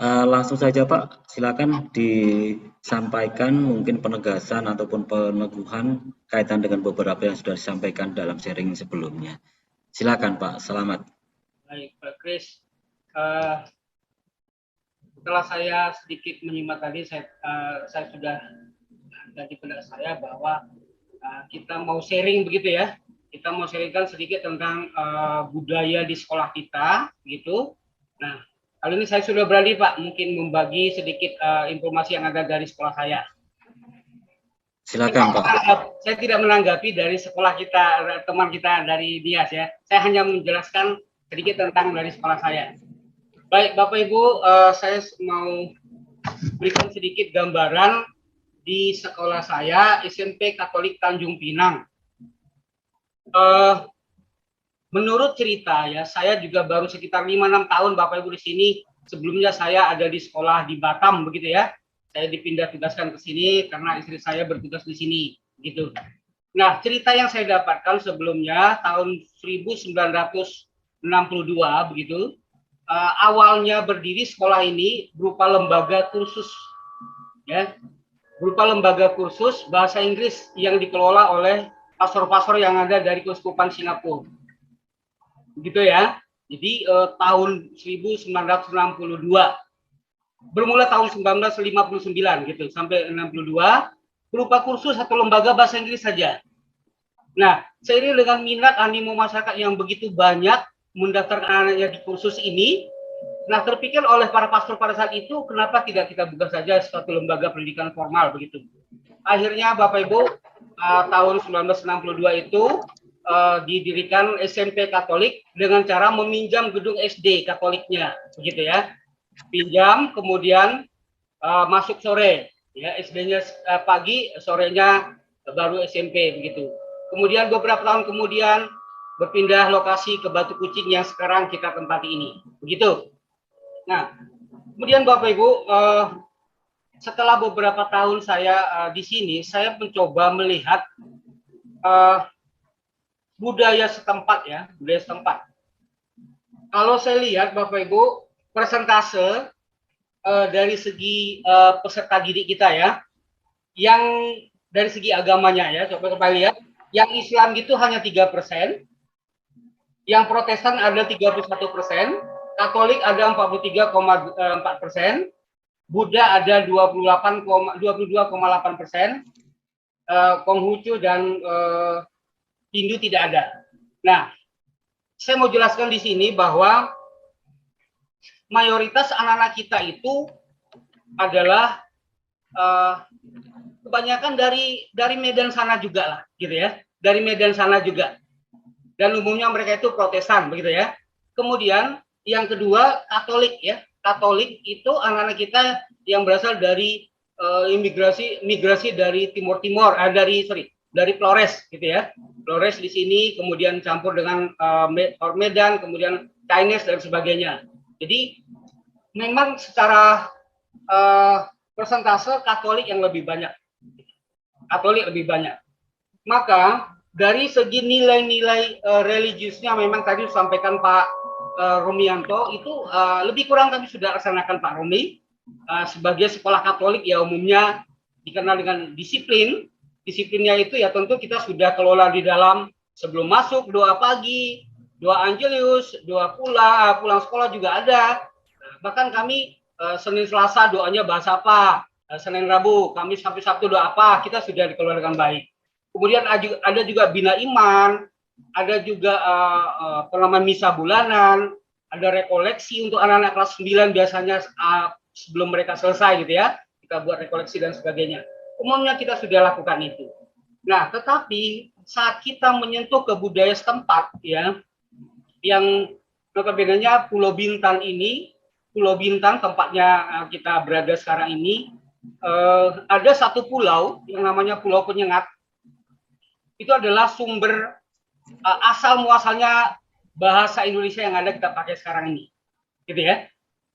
Speaker 3: Langsung saja Pak, silakan disampaikan mungkin penegasan ataupun peneguhan kaitan dengan beberapa yang sudah disampaikan dalam sharing sebelumnya. Silakan Pak Selamat.
Speaker 4: Baik Pak Kris, setelah saya sedikit menyimak tadi, saya sudah ada di benak saya bahwa kita mau sharing begitu ya. Kita mau sharingkan sedikit tentang budaya di sekolah kita, gitu. Nah, kali ini saya sudah berani Pak, mungkin membagi sedikit informasi yang ada dari sekolah saya.
Speaker 3: Silakan Pak.
Speaker 4: Saya tidak menanggapi dari sekolah kita, teman kita dari Nias ya. Saya hanya menjelaskan sedikit tentang dari sekolah saya. Baik Bapak Ibu, saya mau berikan sedikit gambaran di sekolah saya, SMP Katolik Tanjung Pinang. Menurut cerita ya, saya juga baru sekitar 5-6 tahun Bapak Ibu di sini. Sebelumnya saya ada di sekolah di Batam begitu ya. Saya dipindah tugaskan ke sini karena istri saya bertugas di sini gitu. Nah, cerita yang saya dapatkan sebelumnya tahun 1962 begitu. Awalnya berdiri sekolah ini berupa lembaga kursus ya. Berupa lembaga kursus bahasa Inggris yang dikelola oleh pastor-pastor yang ada dari Keuskupan Singapura. Gitu ya. Jadi tahun 1962 bermula tahun 1959 gitu sampai 62 berupa kursus atau lembaga bahasa Inggris saja. Nah, seiring dengan minat animo masyarakat yang begitu banyak mendaftarkan anaknya di kursus ini, nah terpikir oleh para pastor pada saat itu, kenapa tidak kita buka saja suatu lembaga pendidikan formal begitu. Akhirnya Bapak Ibu, tahun 1962 itu didirikan SMP Katolik dengan cara meminjam gedung SD Katoliknya, begitu ya. Pinjam, kemudian masuk sore, ya SD-nya pagi, sorenya baru SMP begitu. Kemudian beberapa tahun kemudian berpindah lokasi ke Batu Kucing yang sekarang kita tempati ini, begitu. Nah, kemudian Bapak Ibu, setelah beberapa tahun saya di sini, saya mencoba melihat budaya setempat ya, budaya setempat. Kalau saya lihat Bapak Ibu, persentase dari segi peserta didik kita ya, yang dari segi agamanya ya, coba lihat, yang Islam gitu hanya 3%, yang Protestan ada 31%, Katolik ada 43,4%, Buddha ada 22,8%, Konghucu dan Hindu tidak ada. Nah, saya mau jelaskan di sini bahwa mayoritas anak-anak kita itu adalah kebanyakan dari Medan sana juga lah, gitu ya, dari Medan sana juga. Dan umumnya mereka itu Protestan, begitu ya. Kemudian yang kedua Katolik ya, Katolik itu anak-anak kita yang berasal dari migrasi dari Timur, dari Flores, gitu ya. Flores di sini, kemudian campur dengan Medan, kemudian Chinese dan sebagainya. Jadi memang secara persentase Katolik yang lebih banyak. Katolik lebih banyak. Maka dari segi nilai-nilai religiusnya memang tadi disampaikan Pak Romianto itu lebih kurang kami sudah laksanakan Pak Romi. Sebagai sekolah Katolik ya umumnya dikenal dengan disiplin. Disiplinnya itu ya tentu kita sudah kelola di dalam sebelum masuk doa pagi, doa Angelus, doa pulang sekolah juga ada. Bahkan kami Senin Selasa doanya bahasa apa, Senin Rabu, Kamis sampai Sabtu doa apa, kita sudah dikelola dengan baik. Kemudian ada juga bina iman, ada juga pengaman misa bulanan, ada rekoleksi untuk anak-anak kelas 9 biasanya sebelum mereka selesai gitu ya, kita buat rekoleksi dan sebagainya. Umumnya kita sudah lakukan itu. Nah, tetapi saat kita menyentuh ke budaya setempat ya, yang notabene-nya Pulau Bintan ini, Pulau Bintan tempatnya kita berada sekarang ini, ada satu pulau yang namanya Pulau Penyengat. Itu adalah sumber asal muasalnya bahasa Indonesia yang ada kita pakai sekarang ini, gitu ya.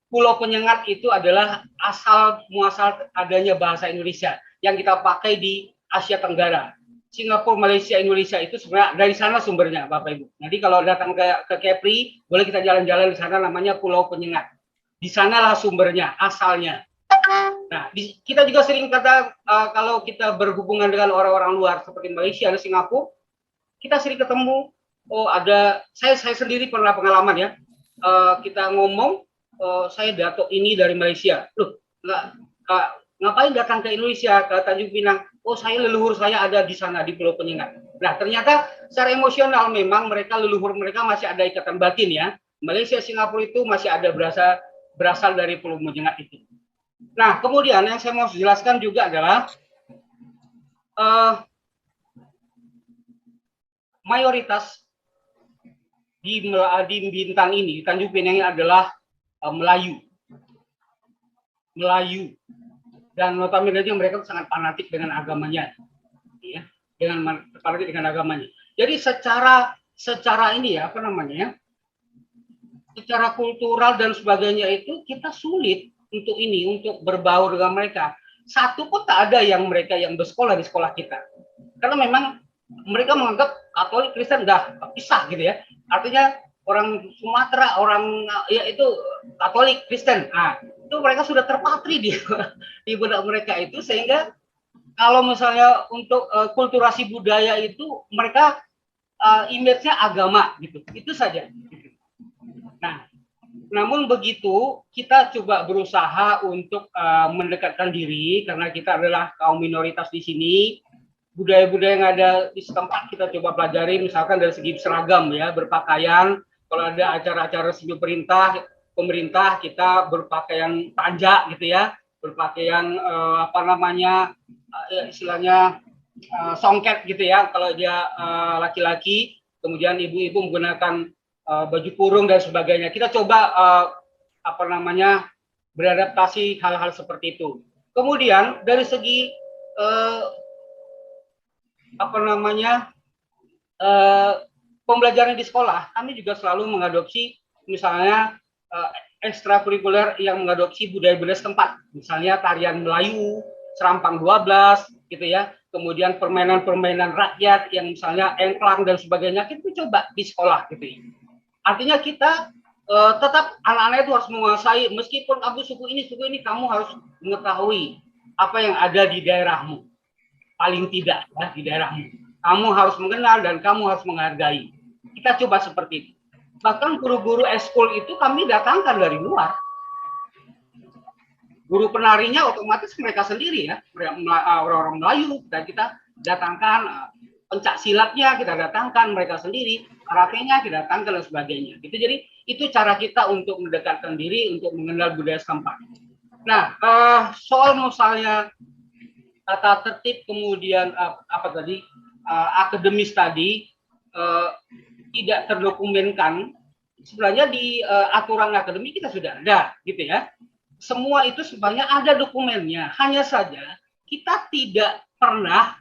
Speaker 4: Pulau Penyengat itu adalah asal muasal adanya bahasa Indonesia yang kita pakai di Asia Tenggara. Singapura, Malaysia, Indonesia itu sebenarnya dari sana sumbernya, Bapak Ibu. Nanti kalau datang ke Kepri, boleh kita jalan-jalan di sana, namanya Pulau Penyengat. Di sanalah sumbernya, asalnya. Nah, kita juga sering kata kalau kita berhubungan dengan orang-orang luar seperti Malaysia dan Singapura, kita sering ketemu. Oh, ada saya sendiri pernah pengalaman ya. Kita ngomong, saya datuk ini dari Malaysia. Loh, ngapain datang ke Indonesia, ke Tanjung Pinang? Oh, saya leluhur saya ada di sana, di Pulau Penyengat. Nah, ternyata secara emosional memang mereka, leluhur mereka masih ada ikatan batin ya. Malaysia, Singapura itu masih ada berasal dari Pulau Penyengat itu. Nah, kemudian yang saya mau jelaskan juga adalah mayoritas di Bintan ini, Tanjung Pinang ini adalah Melayu. Dan notabene mereka sangat fanatik dengan agamanya, ya, fanatik dengan agamanya. Jadi secara ini ya, apa namanya, secara kultural dan sebagainya itu kita sulit untuk berbaur dengan mereka. Satu pun tak ada mereka yang bersekolah di sekolah kita, karena memang mereka menganggap Katolik Kristen dah pisah gitu ya. Artinya orang Sumatera, orang ya itu Katolik Kristen. Nah, itu mereka sudah terpatri di benak mereka itu, sehingga kalau misalnya untuk kulturasi budaya itu mereka image-nya agama gitu. Itu saja. Nah, namun begitu kita coba berusaha untuk mendekatkan diri, karena kita adalah kaum minoritas di sini. Budaya-budaya yang ada di setempat kita coba pelajari, misalkan dari segi seragam ya, berpakaian. Kalau ada acara-acara resmi pemerintah kita berpakaian panja gitu ya, berpakaian istilahnya songket gitu ya kalau dia laki-laki, kemudian ibu-ibu menggunakan baju kurung dan sebagainya. Kita coba beradaptasi hal-hal seperti itu. Kemudian dari segi pembelajaran di sekolah, kami juga selalu mengadopsi misalnya ekstrakurikuler yang mengadopsi budaya-budaya setempat, misalnya tarian Melayu, Serampang 12 gitu ya, kemudian permainan-permainan rakyat yang misalnya engklang dan sebagainya, kita coba di sekolah gitu ya. Artinya kita tetap anak-anak itu harus menguasai, meskipun aku suku ini, kamu harus mengetahui apa yang ada di daerahmu, paling tidak ya, di daerahmu. Kamu harus mengenal dan kamu harus menghargai. Kita coba seperti itu. Bahkan guru-guru eskul itu kami datangkan dari luar. Guru penarinya otomatis mereka sendiri ya, orang-orang Melayu, dan kita datangkan pencak silatnya, kita datangkan mereka sendiri, karatenya kita datangkan dan sebagainya. Gitu. Jadi itu cara kita untuk mendekatkan diri, untuk mengenal budaya setempat. Nah, soal misalnya tata tertib, kemudian akademis tadi tidak terdokumenkan, sebenarnya di aturan akademik kita sudah ada gitu ya. Semua itu sebenarnya ada dokumennya, hanya saja kita tidak pernah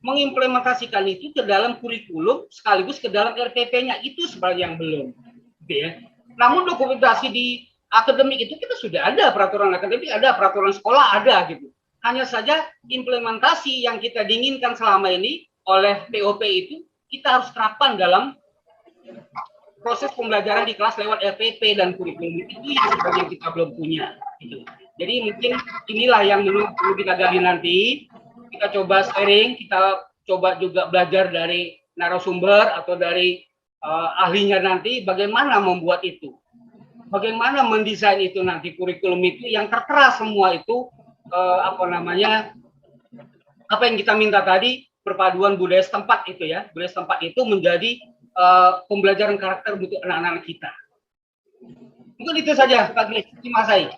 Speaker 4: mengimplementasikan itu ke dalam kurikulum sekaligus ke dalam RPP-nya, itu sebenarnya yang belum gitu ya. Namun dokumentasi di akademik itu kita sudah ada, peraturan akademik ada, peraturan sekolah ada gitu. Hanya saja implementasi yang kita diinginkan selama ini oleh POP itu kita harus terapkan dalam proses pembelajaran di kelas lewat RPP dan kurikulum, itu yang sebenarnya kita belum punya. Gitu. Jadi mungkin inilah yang perlu kita gali nanti. Kita coba sharing, kita coba juga belajar dari narasumber atau dari ahlinya nanti bagaimana membuat itu. Bagaimana mendesain itu nanti kurikulum itu yang tertera semua itu apa yang kita minta tadi, perpaduan budaya setempat itu ya, budaya setempat itu menjadi pembelajaran karakter untuk anak-anak kita. Mungkin itu saja Pak Gris, terima kasih.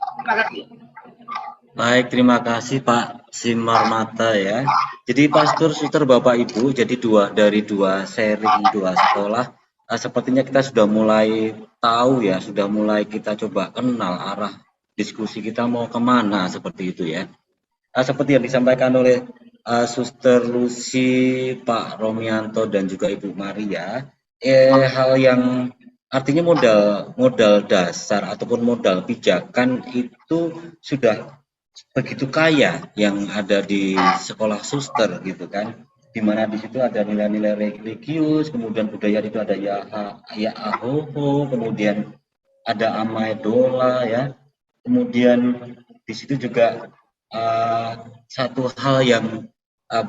Speaker 3: Baik, terima kasih Pak Simarmata ya. Jadi Pastor, Suster, Bapak Ibu, jadi dari dua sharing, dua sekolah, sepertinya kita sudah mulai tahu ya, sudah mulai kita coba kenal arah diskusi kita mau kemana seperti itu ya. Seperti yang disampaikan oleh Suster Lucy, Pak Romianto dan juga Ibu Maria, hal yang artinya modal dasar ataupun modal pijakan itu sudah begitu kaya yang ada di sekolah suster gitu kan, di mana di situ ada nilai-nilai religius, kemudian budaya itu ada ya ahoho, kemudian ada amaedola ya, kemudian di situ juga satu hal yang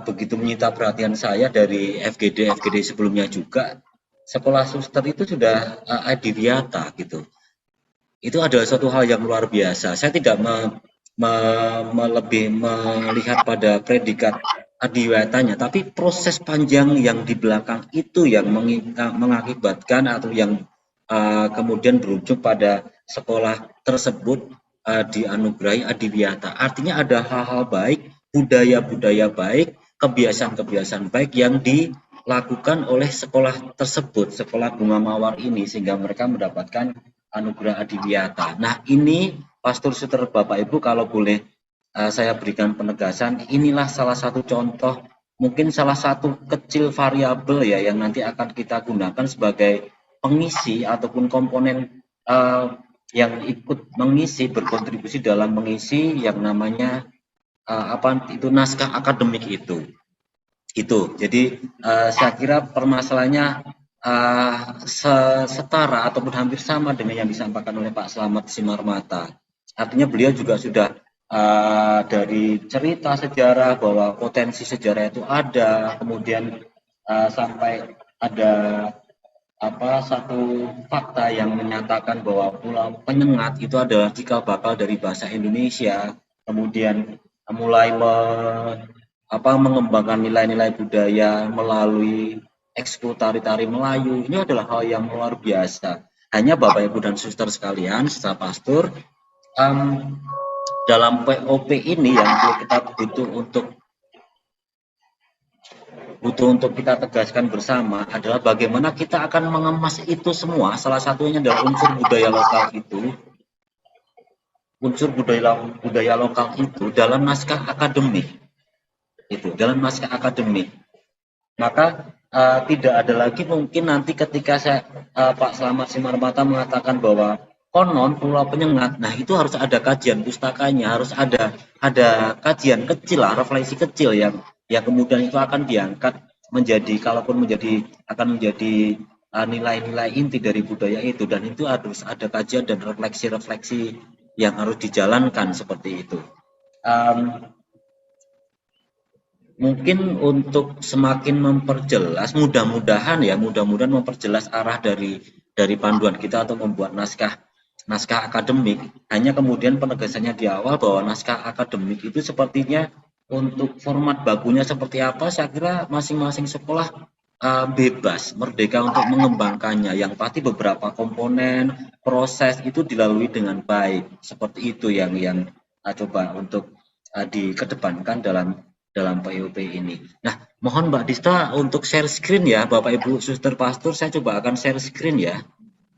Speaker 3: begitu menyita perhatian saya dari FGD sebelumnya juga, sekolah suster itu sudah adiwiyata gitu. Itu adalah suatu hal yang luar biasa. Saya tidak lebih melihat pada predikat adiwiyatanya, tapi proses panjang yang di belakang itu yang mengakibatkan atau yang kemudian berujung pada sekolah tersebut dianugerahi adiwiyata. Artinya ada hal-hal baik, budaya-budaya baik, kebiasaan-kebiasaan baik yang dilakukan oleh sekolah tersebut, sekolah Bunga Mawar ini, sehingga mereka mendapatkan anugerah adiwiyata. Nah, ini Pastor Suster Bapak Ibu, kalau boleh saya berikan penegasan, inilah salah satu contoh, mungkin salah satu kecil variabel ya yang nanti akan kita gunakan sebagai pengisi ataupun komponen yang ikut mengisi, berkontribusi dalam mengisi yang namanya naskah akademik itu. Jadi saya kira permasalahannya setara ataupun hampir sama dengan yang disampaikan oleh Pak Slamet Simarmata. Artinya beliau juga sudah dari cerita sejarah bahwa potensi sejarah itu ada, kemudian sampai ada satu fakta yang menyatakan bahwa Pulau Penyengat itu adalah cikal bakal dari bahasa Indonesia, kemudian mulai mengembangkan nilai-nilai budaya melalui ekskul tari-tari Melayu. Ini adalah hal yang luar biasa. Hanya Bapak Ibu dan Suster sekalian, secara pastor, dalam POP ini yang kita butuh untuk kita tegaskan bersama adalah bagaimana kita akan mengemas itu semua. Salah satunya adalah unsur budaya lokal itu, dalam naskah akademik. Dalam naskah akademik. Maka tidak ada lagi mungkin nanti ketika Pak Slamet Simarmata mengatakan bahwa konon Pulau Penyengat, nah itu harus ada kajian pustakanya, harus ada kajian kecil lah, refleksi kecil yang kemudian itu akan diangkat akan menjadi nilai-nilai inti dari budaya itu, dan itu harus ada kajian dan refleksi-refleksi yang harus dijalankan seperti itu. Mungkin untuk semakin memperjelas, mudah-mudahan memperjelas arah dari panduan kita atau membuat naskah akademik. Hanya kemudian penegasannya di awal bahwa naskah akademik itu sepertinya untuk format bakunya seperti apa, saya kira masing-masing sekolah bebas, merdeka untuk mengembangkannya. Yang pasti beberapa komponen proses itu dilalui dengan baik. Seperti itu yang coba untuk dikedepankan dalam POP ini. Nah, mohon Mbak Dista untuk share screen ya, Bapak Ibu Suster Pastor, saya coba akan share screen ya.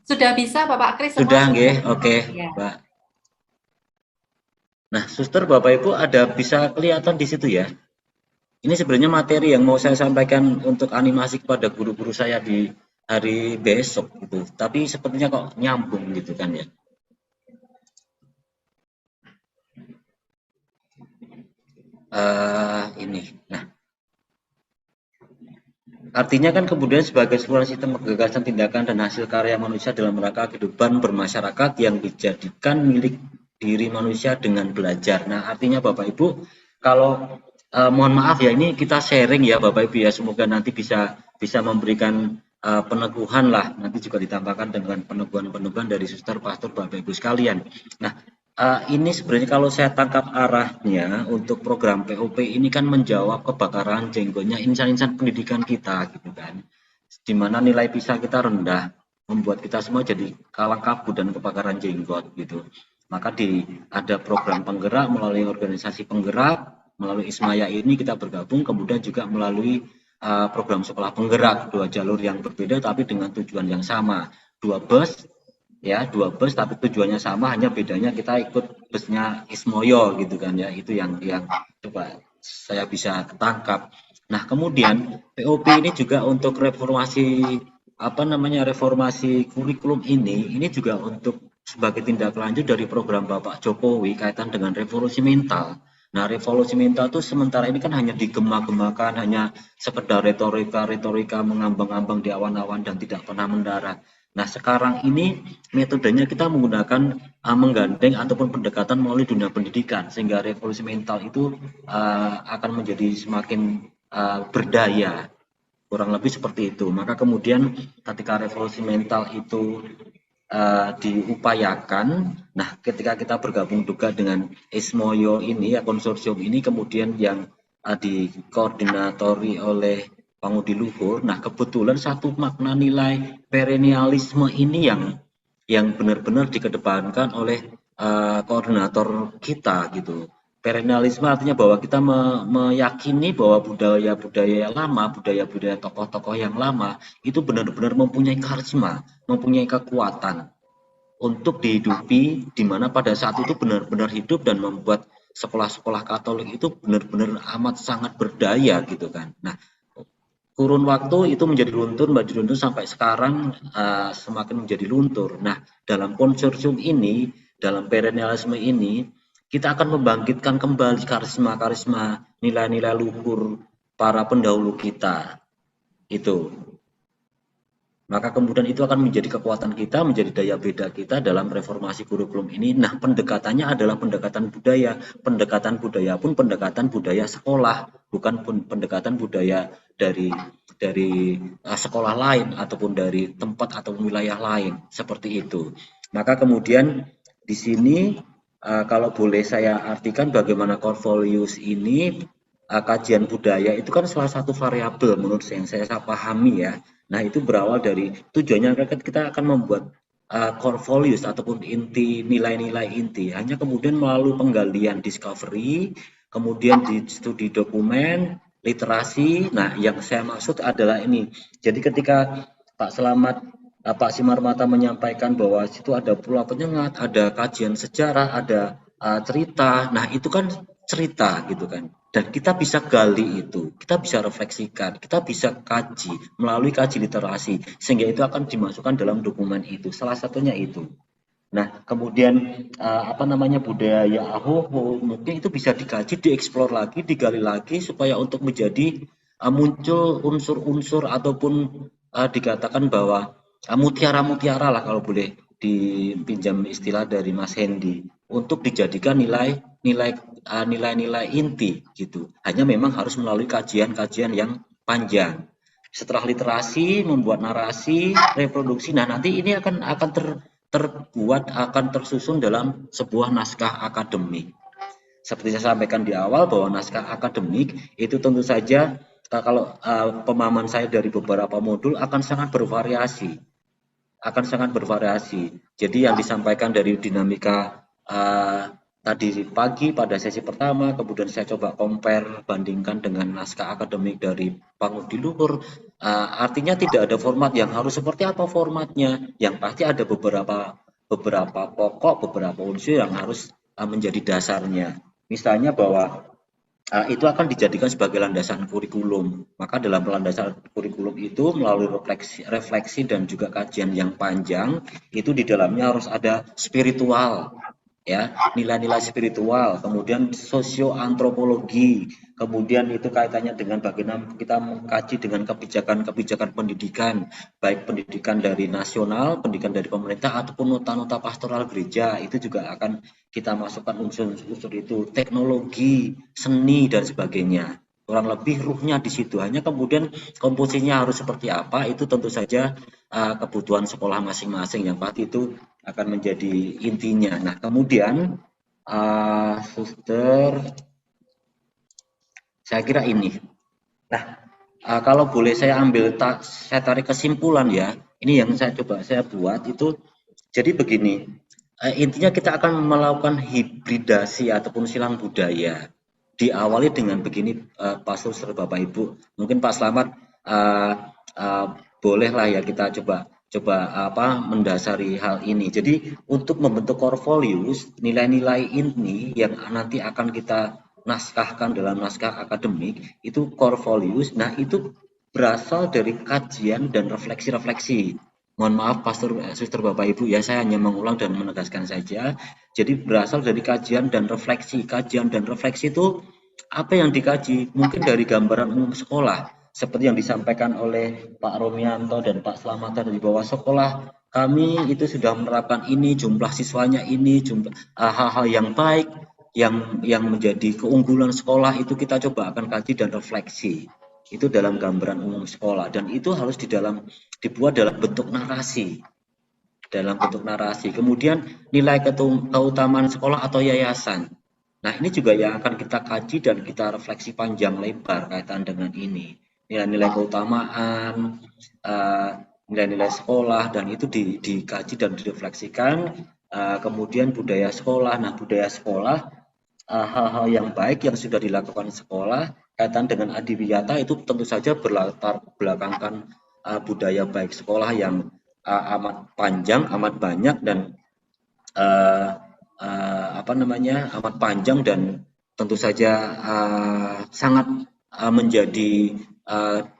Speaker 1: Sudah bisa Bapak Kris?
Speaker 3: Sudah nggih, oke,
Speaker 1: ya.
Speaker 3: Mbak. Nah, Suster Bapak Ibu bisa kelihatan di situ ya. Ini sebenarnya materi yang mau saya sampaikan untuk animasi kepada guru-guru saya di hari besok gitu. Tapi sepertinya kok nyambung gitu kan ya. Ini. Nah, artinya kan kemudian sebagai sebuah sistem gagasan, tindakan, dan hasil karya manusia dalam rangka kehidupan bermasyarakat yang dijadikan milik diri manusia dengan belajar. Nah, artinya Bapak Ibu, kalau mohon maaf ya, ini kita sharing ya Bapak Ibu ya, semoga nanti bisa memberikan peneguhan lah, nanti juga ditambahkan dengan peneguhan-peneguhan dari Suster Pastor Bapak Ibu sekalian. Nah, ini sebenarnya kalau saya tangkap arahnya untuk program POP ini kan menjawab kebakaran jenggotnya insan-insan pendidikan kita gitu kan, di mana nilai PISA kita rendah, membuat kita semua jadi kalang kabut dan kebakaran jenggot gitu. Maka ada program penggerak melalui organisasi penggerak, melalui Ismaya ini kita bergabung, kemudian juga melalui program sekolah penggerak, 2 jalur yang berbeda tapi dengan tujuan yang sama, 2 bus tapi tujuannya sama, hanya bedanya kita ikut busnya Ismoyo gitu kan ya. Itu yang coba saya bisa tangkap. Nah, kemudian POP ini juga untuk reformasi kurikulum ini juga untuk sebagai tindak lanjut dari program Bapak Jokowi kaitan dengan revolusi mental. Nah, revolusi mental itu sementara ini kan hanya digema-gemakan, hanya sekedar retorika mengambang-ambang di awan-awan dan tidak pernah mendarat. Nah, sekarang ini metodenya kita menggunakan menggandeng ataupun pendekatan melalui dunia pendidikan, sehingga revolusi mental itu akan menjadi semakin berdaya, kurang lebih seperti itu. Maka kemudian ketika revolusi mental itu diupayakan. Nah, ketika kita bergabung juga dengan Ismoyo ini, ya konsorsium ini, kemudian yang dikoordinatori oleh Pangudi Luhur. Nah, kebetulan satu makna nilai perennialisme ini yang benar-benar dikedepankan oleh koordinator kita gitu. Perennialisme artinya bahwa kita meyakini bahwa budaya-budaya lama, budaya-budaya tokoh-tokoh yang lama itu benar-benar mempunyai karisma, mempunyai kekuatan untuk dihidupi, di mana pada saat itu benar-benar hidup dan membuat sekolah-sekolah Katolik itu benar-benar amat sangat berdaya gitu kan. Nah, kurun waktu itu menjadi luntur sampai sekarang semakin menjadi luntur. Nah, dalam konsorsium ini, dalam perennialisme ini, kita akan membangkitkan kembali karisma-karisma, nilai-nilai luhur para pendahulu kita. Itu. Maka kemudian itu akan menjadi kekuatan kita, menjadi daya beda kita dalam reformasi kurikulum ini. Nah, pendekatannya adalah pendekatan budaya. Pendekatan budaya pun pendekatan budaya sekolah, bukan pendekatan budaya dari sekolah lain ataupun dari tempat atau wilayah lain, seperti itu. Maka kemudian di sini kalau boleh saya artikan bagaimana core values ini, kajian budaya itu kan salah satu variabel menurut yang saya pahami ya. Nah, itu berawal dari tujuannya kita akan membuat core values ataupun inti, nilai-nilai inti. Hanya kemudian melalui penggalian discovery, kemudian di studi dokumen, literasi. Nah, yang saya maksud adalah ini. Jadi ketika Pak Selamat, Pak Simarmata menyampaikan bahwa situ ada Pulau Penyengat, ada kajian sejarah, ada cerita. Nah, itu kan cerita gitu kan. Dan kita bisa gali itu, kita bisa refleksikan, kita bisa kaji melalui kaji literasi, sehingga itu akan dimasukkan dalam dokumen itu. Salah satunya itu. Nah, kemudian budaya Ahoho mungkin itu bisa dikaji, dieksplor lagi, digali lagi supaya untuk menjadi muncul unsur-unsur ataupun dikatakan bahwa mutiara-mutiara lah kalau boleh dipinjam istilah dari Mas Hendy untuk dijadikan nilai-nilai inti gitu. Hanya memang harus melalui kajian-kajian yang panjang. Setelah literasi, membuat narasi, reproduksi. Nah, nanti ini akan terbuat, akan tersusun dalam sebuah naskah akademik. Seperti saya sampaikan di awal bahwa naskah akademik itu tentu saja kalau pemahaman saya dari beberapa modul akan sangat bervariasi. Jadi yang disampaikan dari dinamika tadi pagi pada sesi pertama, kemudian saya coba compare, bandingkan dengan naskah akademik dari Pangudi Luhur. Artinya tidak ada format yang harus seperti apa formatnya. Yang pasti ada beberapa pokok, beberapa unsur yang harus menjadi dasarnya. Misalnya bahwa itu akan dijadikan sebagai landasan kurikulum. Maka dalam landasan kurikulum itu melalui refleksi dan juga kajian yang panjang, itu di dalamnya harus ada spiritual, ya, nilai-nilai spiritual, kemudian sosioantropologi, kemudian itu kaitannya dengan bagaimana kita mengkaji dengan kebijakan pendidikan, baik pendidikan dari nasional, pendidikan dari pemerintah, ataupun nota-nota pastoral gereja, itu juga akan kita masukkan unsur-unsur itu, teknologi, seni, dan sebagainya. Kurang lebih ruhnya di situ, hanya kemudian komposisinya harus seperti apa, itu tentu saja kebutuhan sekolah masing-masing, yang pasti itu akan menjadi intinya. Nah, kemudian Suster, saya kira ini. Nah, kalau boleh saya tarik kesimpulan ya. Ini yang saya buat itu. Jadi begini, intinya kita akan melakukan hibridasi ataupun silang budaya. Diawali dengan begini, Pak Suster, Bapak Ibu. Mungkin Pak Selamat bolehlah ya kita coba mendasari hal ini. Jadi untuk membentuk core values, nilai-nilai ini yang nanti akan kita naskahkan dalam naskah akademik, itu core values. Nah, itu berasal dari kajian dan refleksi-refleksi. Mohon maaf Pastor, Suster, Bapak Ibu ya, saya hanya mengulang dan menegaskan saja. Jadi berasal dari kajian dan refleksi. Kajian dan refleksi itu apa yang dikaji? Mungkin dari gambaran umum sekolah, seperti yang disampaikan oleh Pak Romianto dan Pak Selamat dari bawah, sekolah kami itu sudah menerapkan ini, jumlah siswanya ini, jumlah hal-hal yang baik, yang menjadi keunggulan sekolah itu kita coba akan kaji dan refleksi. Itu dalam gambaran umum sekolah, dan itu harus dibuat dalam bentuk narasi. dalam bentuk narasi. Kemudian nilai keutamaan sekolah atau yayasan. Nah, ini juga yang akan kita kaji dan kita refleksi panjang lebar kaitan dengan ini. Nilai-nilai keutamaan, nilai-nilai sekolah, dan itu dikaji dan direfleksikan. Kemudian budaya sekolah. Nah, budaya sekolah, hal-hal yang baik yang sudah dilakukan sekolah kaitan dengan adiwiyata itu tentu saja berlatar belakangkan budaya baik sekolah yang amat panjang, amat banyak, dan amat panjang, dan tentu saja sangat menjadi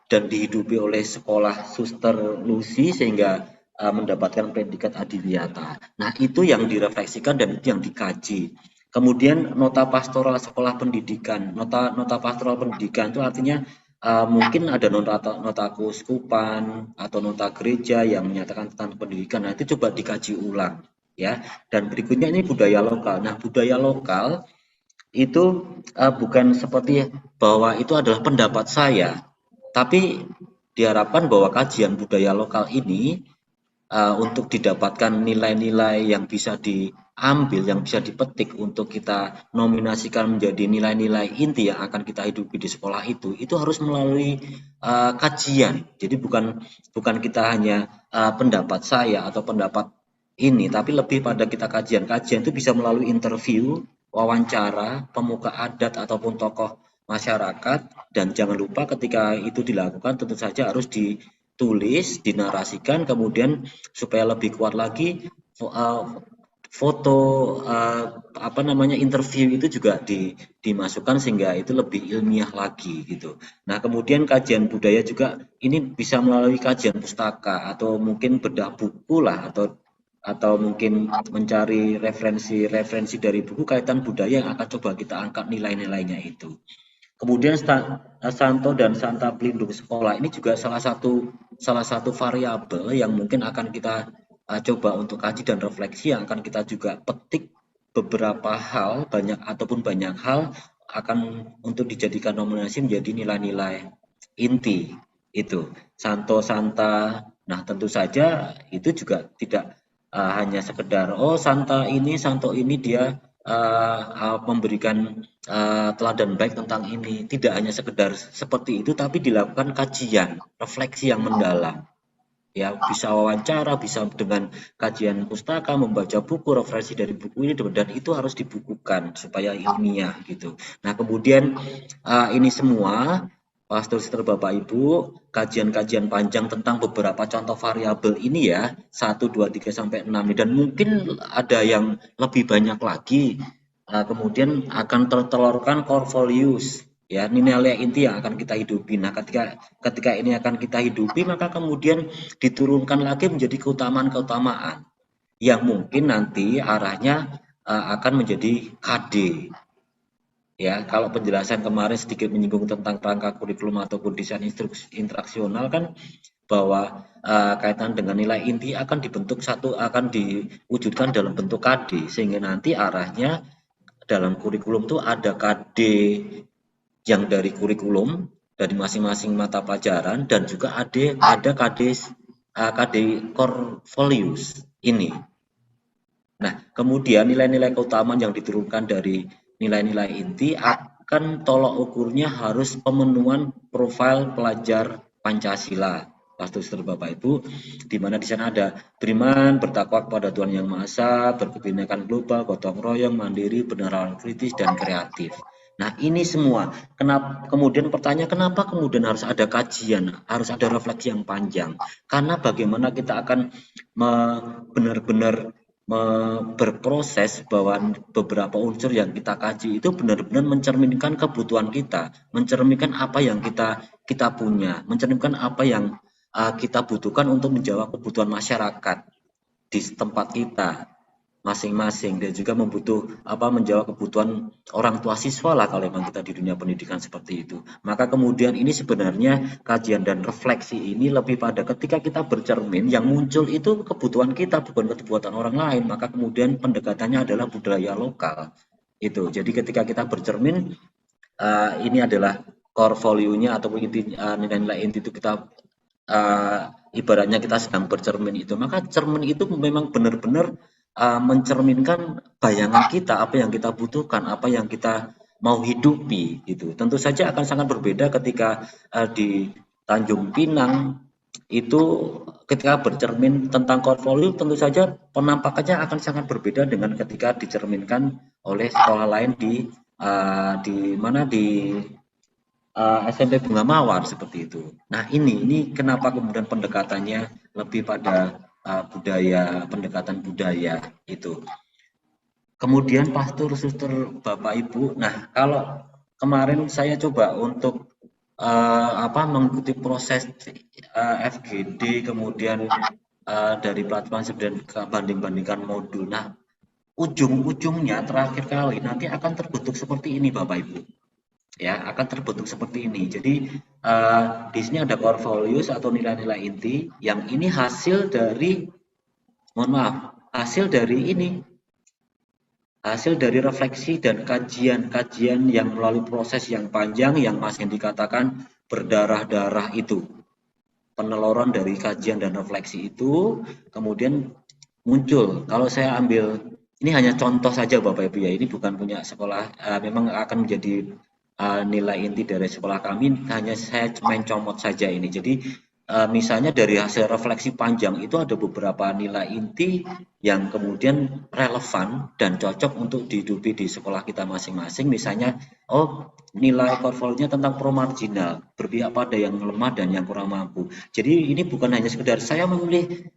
Speaker 3: dan dihidupi oleh sekolah Suster Lucy sehingga mendapatkan predikat adiwiyata. Nah, itu yang direfleksikan dan itu yang dikaji. Kemudian nota pastoral sekolah pendidikan. Nota pastoral pendidikan itu artinya mungkin ada nota keuskupan atau nota gereja yang menyatakan tentang pendidikan. Nah, itu coba dikaji ulang, ya. Dan berikutnya ini budaya lokal. Nah, budaya lokal itu bukan seperti bahwa itu adalah pendapat saya, tapi diharapkan bahwa kajian budaya lokal ini untuk didapatkan nilai-nilai yang bisa diambil, yang bisa dipetik untuk kita nominasikan menjadi nilai-nilai inti yang akan kita hidupi di sekolah itu harus melalui kajian. Jadi bukan kita hanya pendapat saya atau pendapat ini, tapi lebih pada kita kajian. Kajian itu bisa melalui interview, wawancara, pemuka adat ataupun tokoh masyarakat, dan jangan lupa ketika itu dilakukan tentu saja harus ditulis, dinarasikan, kemudian supaya lebih kuat lagi foto interview itu juga dimasukkan sehingga itu lebih ilmiah lagi gitu. Nah, kemudian kajian budaya juga ini bisa melalui kajian pustaka atau mungkin bedah buku lah, atau mungkin mencari referensi dari buku kaitan budaya yang akan coba kita angkat nilai-nilainya itu. Kemudian Santo dan Santa Pelindung Sekolah ini juga salah satu variabel yang mungkin akan kita coba untuk kaji dan refleksi, yang akan kita juga petik beberapa hal, banyak hal akan untuk dijadikan nominasi menjadi nilai-nilai inti itu. Santo Santa, nah tentu saja itu juga tidak hanya sekedar santo ini dia memberikan teladan baik tentang ini, tidak hanya sekedar seperti itu, tapi dilakukan kajian, refleksi yang mendalam. Ya, bisa wawancara, bisa dengan kajian pustaka, membaca buku, referensi dari buku ini, dan itu harus dibukukan supaya ilmiah gitu. Nah, kemudian ini semua Pastor Sister Bapak Ibu, kajian-kajian panjang tentang beberapa contoh variabel ini ya, 1, 2, 3, sampai 6, dan mungkin ada yang lebih banyak lagi. Kemudian akan tertelurkan core values, ya, nilai inti yang akan kita hidupi. Nah, ketika ini akan kita hidupi, maka kemudian diturunkan lagi menjadi keutamaan-keutamaan yang mungkin nanti arahnya akan menjadi KD. Ya, kalau penjelasan kemarin sedikit menyinggung tentang rangka kurikulum ataupun desain instruksional kan, bahwa kaitan dengan nilai inti akan diwujudkan dalam bentuk KD, sehingga nanti arahnya dalam kurikulum itu ada KD yang dari kurikulum dari masing-masing mata pelajaran, dan juga ada KD core values ini. Nah, kemudian nilai-nilai keutamaan yang diturunkan dari nilai-nilai inti akan tolok ukurnya harus pemenuhan profil pelajar Pancasila, Pastor Bapak Ibu, di mana di sana ada beriman, bertakwa kepada Tuhan Yang Maha Esa, berkebinekaan global, gotong royong, mandiri, penerawan kritis, dan kreatif. Nah, ini semua. Kemudian pertanyaan, kenapa kemudian harus ada kajian, harus ada refleksi yang panjang? Karena bagaimana kita akan benar-benar berproses bahwa beberapa unsur yang kita kaji itu benar-benar mencerminkan kebutuhan kita, mencerminkan apa yang kita punya, mencerminkan apa yang kita butuhkan untuk menjawab kebutuhan masyarakat di tempat kita masing-masing, dan juga menjawab kebutuhan orang tua siswa lah kalau memang kita di dunia pendidikan seperti itu. Maka kemudian ini sebenarnya kajian dan refleksi ini lebih pada ketika kita bercermin, yang muncul itu kebutuhan kita bukan kebutuhan orang lain, maka kemudian pendekatannya adalah budaya lokal itu. Jadi ketika kita bercermin, ini adalah core value-nya ataupun nilai-nilai inti itu kita ibaratnya kita sedang bercermin itu, maka cermin itu memang benar-benar mencerminkan bayangan kita, apa yang kita butuhkan, apa yang kita mau hidupi gitu. Tentu saja akan sangat berbeda ketika di Tanjung Pinang itu ketika bercermin tentang portfolio, tentu saja penampakannya akan sangat berbeda dengan ketika dicerminkan oleh sekolah lain di SMP Bunga Mawar seperti itu. Nah ini kenapa kemudian pendekatannya lebih pada pendekatan budaya itu. Kemudian pastor, suster, bapak, ibu. Nah kalau kemarin saya coba untuk mengikuti proses FGD, kemudian dari platform dan banding-bandingkan modul. Nah ujung-ujungnya terakhir kali nanti akan terbentuk seperti ini Bapak Ibu. Ya, akan terbentuk seperti ini. Jadi di sini ada core values atau nilai-nilai inti yang ini hasil dari hasil dari refleksi dan kajian yang melalui proses yang panjang yang Mas Hendy katakan berdarah-darah itu. Peneloran dari kajian dan refleksi itu kemudian muncul. Kalau saya ambil ini hanya contoh saja Bapak Ibu ya, ini bukan punya sekolah, memang akan menjadi nilai inti dari sekolah kami, hanya saya main comot saja ini. Jadi misalnya dari hasil refleksi panjang itu ada beberapa nilai inti yang kemudian relevan dan cocok untuk dihidupi di sekolah kita masing-masing. Misalnya, nilai portfolionya tentang pro-marginal, berpihak pada yang lemah dan yang kurang mampu. Jadi ini bukan hanya sekedar saya memilih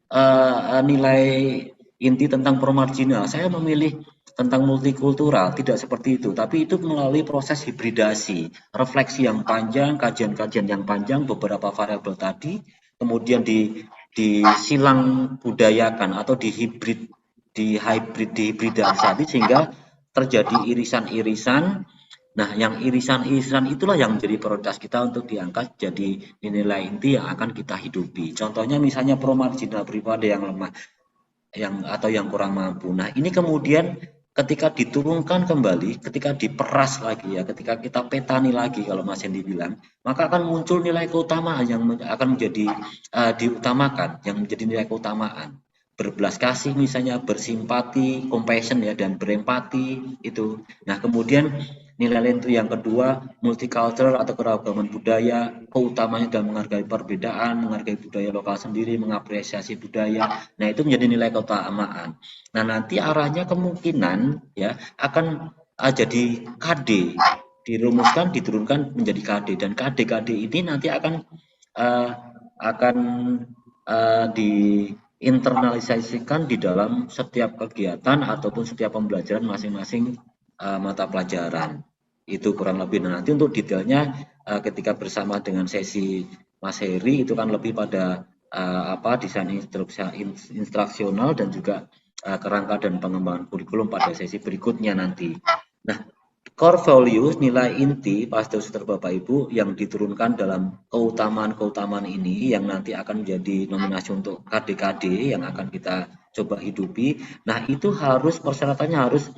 Speaker 3: nilai inti tentang pro-marginal, saya memilih tentang multikultural, tidak seperti itu, tapi itu melalui proses hibridasi, refleksi yang panjang, kajian-kajian yang panjang, beberapa variabel tadi, kemudian disilang budayakan atau dihibridasi sehingga terjadi irisan-irisan. Nah, yang irisan-irisan itulah yang menjadi prioritas kita untuk diangkat jadi nilai inti yang akan kita hidupi. Contohnya misalnya pro-marginal, berpada yang lemah, atau yang kurang mampu. Nah, ini kemudian ketika diturunkan kembali, ketika diperas lagi ya, ketika kita petani lagi kalau Mas Hendy bilang, maka akan muncul nilai keutamaan yang akan menjadi diutamakan, yang menjadi nilai keutamaan. Berbelas kasih misalnya, bersimpati, compassion ya, dan berempati itu. Nah, kemudian nilai itu yang kedua, multicultural atau keragaman budaya, keutamanya dalam menghargai perbedaan, menghargai budaya lokal sendiri, mengapresiasi budaya. Nah, itu menjadi nilai keutamaan. Nah, nanti arahnya kemungkinan ya akan jadi KD, dirumuskan, diturunkan menjadi KD, dan KD ini nanti akan diinternalisasikan di dalam setiap kegiatan ataupun setiap pembelajaran masing-masing mata pelajaran. Itu kurang lebih. Nah, nanti untuk detailnya ketika bersama dengan sesi Mas Heri itu kan lebih pada desain instruksional dan juga kerangka dan pengembangan kurikulum pada sesi berikutnya nanti. Nah, core values, nilai inti pastor suster Bapak Ibu yang diturunkan dalam keutamaan-keutamaan ini yang nanti akan menjadi nominasi untuk KD-KD yang akan kita coba hidupi. Nah, itu harus persyaratannya harus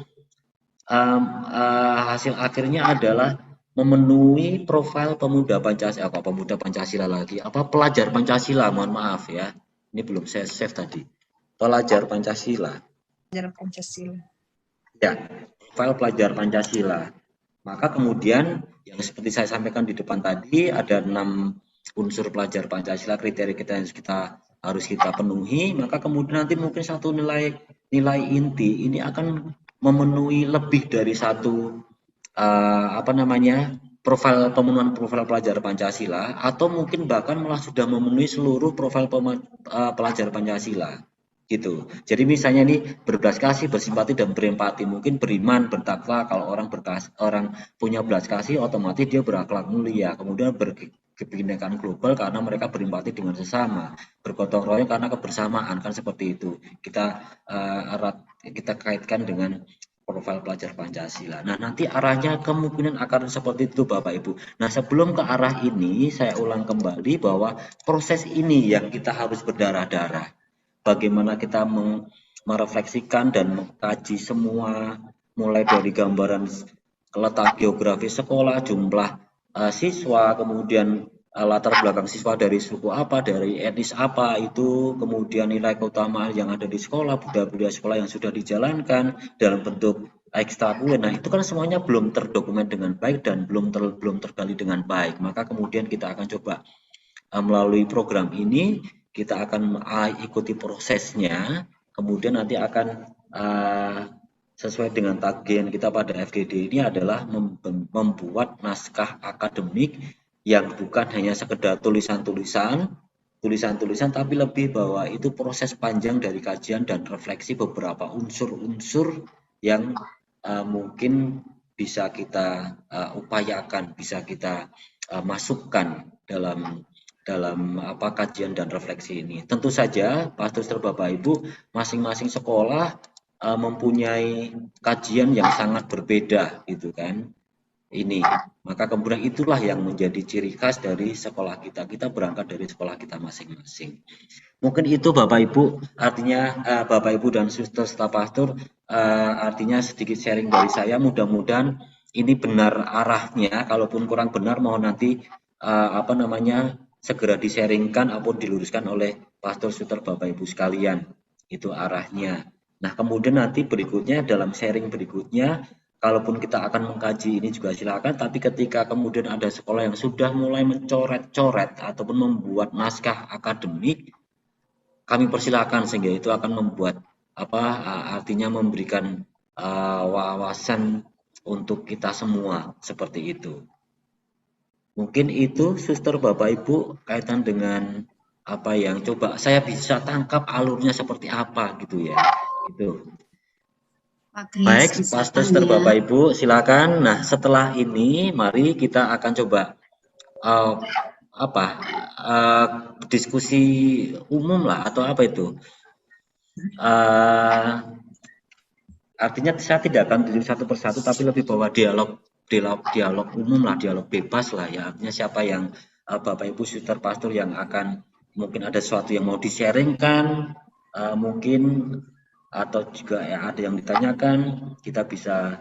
Speaker 3: hasil akhirnya adalah memenuhi profil pemuda Pancasila, pelajar Pancasila, mohon maaf ya, ini belum saya save tadi, pelajar Pancasila.
Speaker 5: Pelajar Pancasila.
Speaker 3: Ya, profil pelajar Pancasila. Maka kemudian yang seperti saya sampaikan di depan tadi ada 6 unsur pelajar Pancasila, kriteria kita yang harus kita penuhi. Maka kemudian nanti mungkin satu nilai inti ini akan memenuhi lebih dari satu pemenuhan profil pelajar Pancasila, atau mungkin bahkan malah sudah memenuhi seluruh profil pelajar Pancasila gitu. Jadi misalnya ini berbelas kasih, bersimpati dan berempati, mungkin beriman, bertakwa. Kalau orang punya belas kasih, otomatis dia berakhlak mulia, kemudian berkebinekaan global karena mereka berempati dengan sesama, bergotong royong karena kebersamaan, kan seperti itu. Kita kaitkan dengan profil pelajar Pancasila. Nah, nanti arahnya kemungkinan akan seperti itu Bapak Ibu. Nah, sebelum ke arah ini, saya ulang kembali bahwa proses ini yang kita harus berdarah-darah. Bagaimana kita merefleksikan dan mengkaji semua, mulai dari gambaran letak geografis sekolah, jumlah siswa, kemudian latar belakang siswa dari suku apa, dari etnis apa itu, kemudian nilai keutamaan yang ada di sekolah, budaya-budaya sekolah yang sudah dijalankan dalam bentuk ekstrakurikuler. Nah, itu kan semuanya belum terdokumen dengan baik dan belum tergali dengan baik. Maka kemudian kita akan coba melalui program ini kita akan ikuti prosesnya, kemudian nanti akan sesuai dengan tagihan kita pada FGD ini adalah membuat naskah akademik yang bukan hanya sekedar tulisan-tulisan, tapi lebih bahwa itu proses panjang dari kajian dan refleksi beberapa unsur-unsur yang mungkin bisa kita upayakan, bisa kita masukkan dalam kajian dan refleksi ini. Tentu saja, Pastor Bapak Ibu, masing-masing sekolah mempunyai kajian yang sangat berbeda, gitu kan? Ini, maka kemudian itulah yang menjadi ciri khas dari sekolah kita. Kita berangkat dari sekolah kita masing-masing. Mungkin itu Bapak Ibu, artinya Bapak Ibu dan Suster staf pastor, artinya sedikit sharing dari saya. Mudah-mudahan ini benar arahnya. Kalaupun kurang benar, mohon nanti segera di-sharingkan ataupun diluruskan oleh Pastor Suster Bapak Ibu sekalian. Itu arahnya. Nah, kemudian nanti berikutnya dalam sharing berikutnya, kalaupun kita akan mengkaji ini juga silakan, tapi ketika kemudian ada sekolah yang sudah mulai mencoret-coret ataupun membuat naskah akademik, kami persilakan sehingga itu akan membuat artinya memberikan wawasan untuk kita semua seperti itu. Mungkin itu Suster Bapak Ibu kaitan dengan apa yang coba saya bisa tangkap alurnya seperti apa gitu ya. Gitu. Baik, Pastor Bapak Ibu, silakan. Nah, setelah ini, mari kita akan coba diskusi umum lah atau apa itu? Artinya saya tidak akan diri satu persatu, tapi lebih bahwa dialog umum lah, dialog bebas lah ya. Artinya siapa yang Bapak Ibu Suster Pastor yang akan mungkin ada sesuatu yang mau di-sharingkan, mungkin atau juga ada yang ditanyakan, kita bisa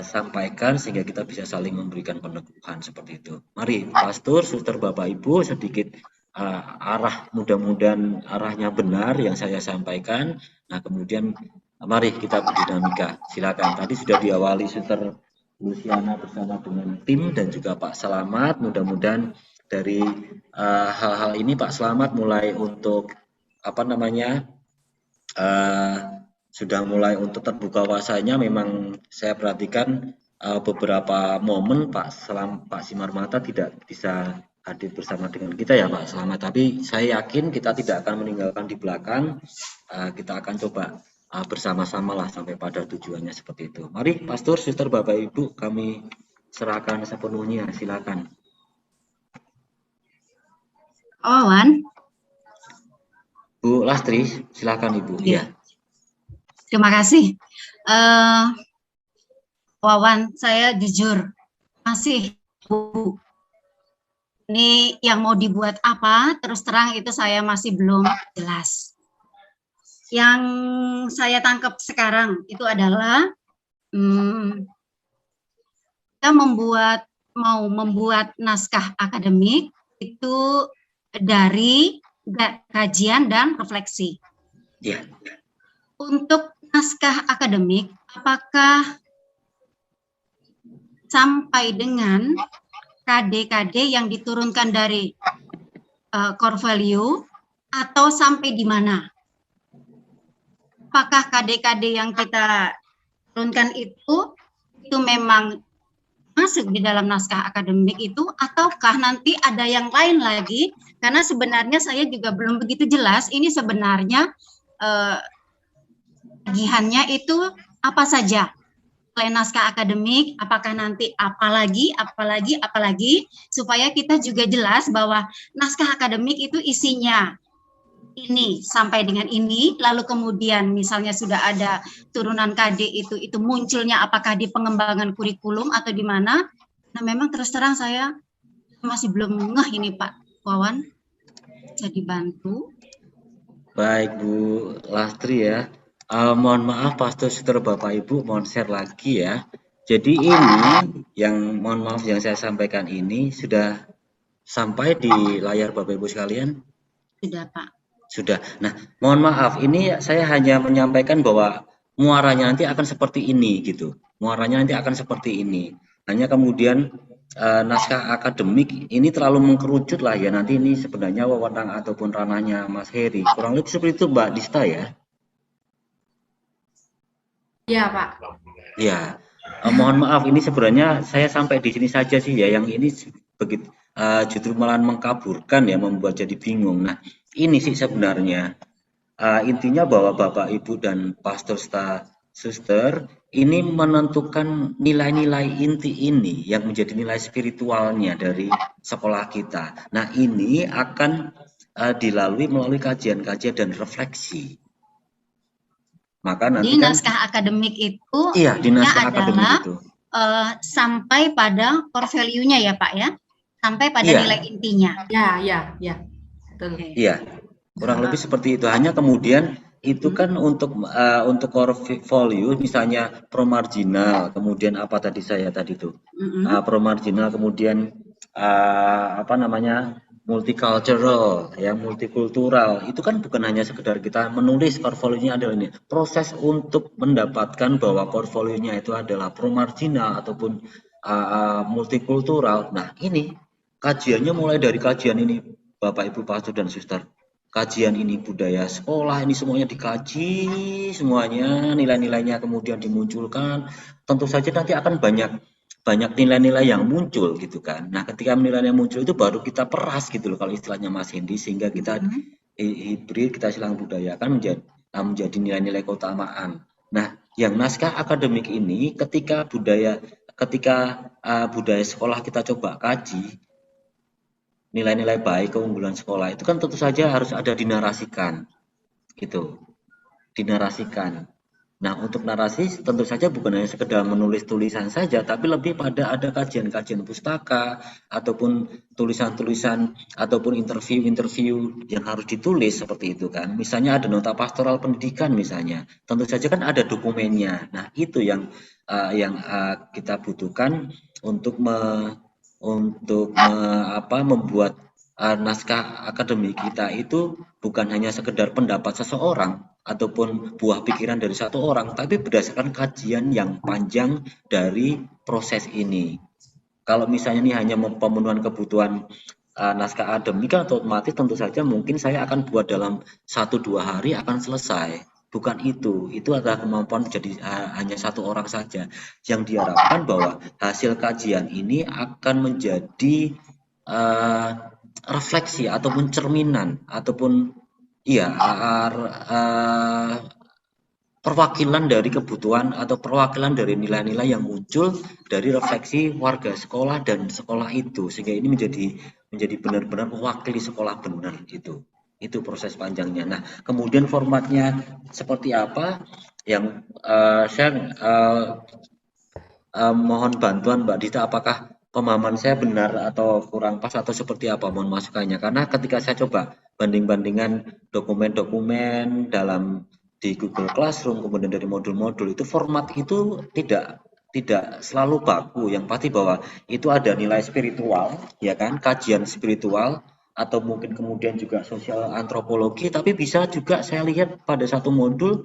Speaker 3: sampaikan sehingga kita bisa saling memberikan peneguhan seperti itu. Mari Pastor, Suster, Bapak Ibu, sedikit arah, mudah-mudahan arahnya benar yang saya sampaikan. Nah, kemudian mari kita berdinamika. Silakan. Tadi sudah diawali Suster Luciana bersama dengan tim dan juga Pak Slamet. Mudah-mudahan dari hal-hal ini Pak Slamet mulai untuk sudah mulai untuk terbuka wawasannya. Memang saya perhatikan beberapa momen Pak Simarmata tidak bisa hadir bersama dengan kita ya Pak Slamet, tapi saya yakin kita tidak akan meninggalkan di belakang. Kita akan coba bersama-sama lah sampai pada tujuannya seperti itu. Mari Pastor, Suster, Bapak Ibu, kami serahkan sepenuhnya, silakan.
Speaker 7: Wan.
Speaker 3: Bu Lastri, silakan Ibu. Ya.
Speaker 7: Terima kasih. Wawan, saya jujur masih Bu. Ini yang mau dibuat apa? Terus terang itu saya masih belum jelas. Yang saya tangkap sekarang itu adalah kita mau membuat naskah akademik itu dari kajian dan refleksi.
Speaker 3: Ya.
Speaker 7: Untuk naskah akademik, apakah sampai dengan KD-KD yang diturunkan dari core value atau sampai di mana? Apakah KD-KD yang kita turunkan itu memang masuk di dalam naskah akademik itu, ataukah nanti ada yang lain lagi? Karena sebenarnya saya juga belum begitu jelas ini sebenarnya tagihannya itu apa saja. Selain naskah akademik, apakah nanti apalagi, supaya kita juga jelas bahwa naskah akademik itu isinya ini sampai dengan ini, lalu kemudian misalnya sudah ada turunan KD itu munculnya apakah di pengembangan kurikulum atau di mana? Nah, memang terus terang saya masih belum ngeh ini Pak Wawan, bisa dibantu.
Speaker 3: Baik Bu Lastri ya. Mohon maaf Pastor, Suster, Bapak Ibu, mohon share lagi ya. Jadi ini yang mohon maaf yang saya sampaikan ini sudah sampai di layar Bapak Ibu sekalian?
Speaker 7: Sudah, Pak.
Speaker 3: Sudah. Nah, mohon maaf, ini saya hanya menyampaikan bahwa muaranya nanti akan seperti ini gitu. Muaranya nanti akan seperti ini. Hanya kemudian naskah akademik ini terlalu mengkerucut lah ya. Nanti ini sebenarnya wewenang ataupun ranahnya Mas Heri. Kurang lebih seperti itu Mbak Dista ya.
Speaker 1: Iya, Pak.
Speaker 3: Ya, mohon maaf ini sebenarnya saya sampai di sini saja sih ya. Yang ini begitu justru malah mengkaburkan ya, membuat jadi bingung. Nah, ini sih sebenarnya intinya bahwa Bapak Ibu dan Pastor Suster ini menentukan nilai-nilai inti ini yang menjadi nilai spiritualnya dari sekolah kita. Nah, ini akan dilalui melalui kajian-kajian dan refleksi. Maka nanti
Speaker 7: Jadi
Speaker 3: kan
Speaker 7: naskah akademik itu
Speaker 3: iya, di naskah akademik
Speaker 7: adalah
Speaker 3: itu.
Speaker 7: sampai pada core value-nya ya Pak ya, sampai pada
Speaker 3: Iya.
Speaker 7: nilai intinya.
Speaker 1: Ya. Betul.
Speaker 3: Iya, kurang lebih seperti itu. Hanya kemudian itu kan untuk core value, misalnya promarginal, kemudian apa tadi saya tadi itu promarginal, kemudian apa namanya multicultural, ya multikultural. Itu kan bukan hanya sekedar kita menulis core value-nya adalah ini. Proses untuk mendapatkan bahwa core value-nya itu adalah promarginal ataupun multikultural. Nah, ini kajiannya mulai dari kajian ini Bapak Ibu Pastor dan Suster. Kajian ini budaya sekolah, ini semuanya dikaji, semuanya nilai-nilainya kemudian dimunculkan. Tentu saja nanti akan banyak nilai-nilai yang muncul gitu kan. Nah, ketika nilai-nilai muncul itu baru kita peras gitu loh kalau istilahnya Mas Hendy, sehingga kita hibrid, kita silang budayakan menjadi nilai-nilai keutamaan. Nah, yang naskah akademik ini ketika budaya sekolah kita coba kaji, nilai-nilai baik, keunggulan sekolah itu kan tentu saja harus ada dinarasikan gitu, dinarasikan. Nah, untuk narasi tentu saja bukan hanya sekedar menulis tulisan saja, tapi lebih pada ada kajian-kajian pustaka ataupun tulisan-tulisan ataupun interview-interview yang harus ditulis seperti itu kan. Misalnya ada nota pastoral pendidikan misalnya, tentu saja kan ada dokumennya. Nah, itu yang kita butuhkan untuk membuat naskah akademik kita itu bukan hanya sekedar pendapat seseorang ataupun buah pikiran dari satu orang, tapi berdasarkan kajian yang panjang dari proses ini. Kalau misalnya ini hanya pemenuhan kebutuhan naskah akademik kan otomatis tentu saja mungkin saya akan buat dalam 1-2 hari akan selesai. Bukan itu adalah kemampuan menjadi hanya satu orang saja. Yang diharapkan bahwa hasil kajian ini akan menjadi refleksi ataupun cerminan ataupun perwakilan dari kebutuhan atau perwakilan dari nilai-nilai yang muncul dari refleksi warga sekolah dan sekolah itu, sehingga ini menjadi benar-benar mewakili sekolah benar itu proses panjangnya. Nah, kemudian formatnya seperti apa yang saya mohon bantuan Mbak Dita, apakah pemahaman saya benar atau kurang pas atau seperti apa, mohon masukannya. Karena ketika saya coba banding-bandingan dokumen-dokumen di Google Classroom, kemudian dari modul-modul itu, format itu tidak selalu baku. Yang pasti bahwa itu ada nilai spiritual, ya kan, kajian spiritual, atau mungkin kemudian juga sosial antropologi, tapi bisa juga saya lihat pada satu modul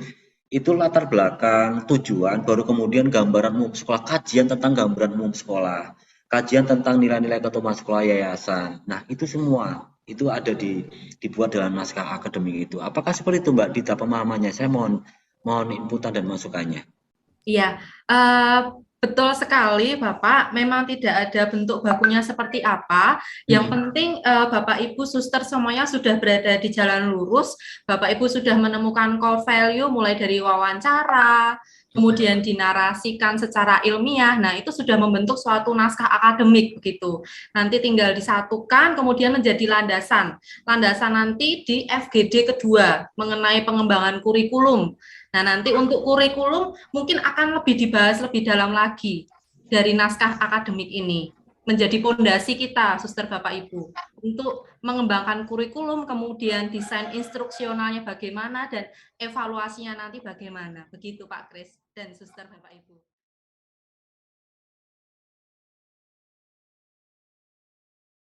Speaker 3: itu latar belakang, tujuan, baru kemudian gambaran umum sekolah, kajian tentang gambaran umum sekolah, kajian tentang nilai-nilai ketua sekolah yayasan. Nah, itu semua itu ada dibuat dalam naskah akademik itu. Apakah seperti itu Mbak Dita pemahamannya? Saya mohon inputan dan masukannya.
Speaker 1: Iya, betul sekali Bapak. Memang tidak ada bentuk bakunya seperti apa. Yang penting Bapak Ibu Suster semuanya sudah berada di jalan lurus. Bapak Ibu sudah menemukan core value mulai dari wawancara, kemudian dinarasikan secara ilmiah. Nah, itu sudah membentuk suatu naskah akademik begitu. Nanti tinggal disatukan, kemudian menjadi landasan. Landasan nanti di FGD kedua mengenai pengembangan kurikulum. Nah, nanti untuk kurikulum mungkin akan lebih dibahas lebih dalam lagi dari naskah akademik ini. Menjadi fondasi kita, Suster Bapak Ibu, untuk mengembangkan kurikulum, kemudian desain instruksionalnya bagaimana, dan evaluasinya nanti bagaimana. Begitu Pak Kris dan Suster Bapak Ibu.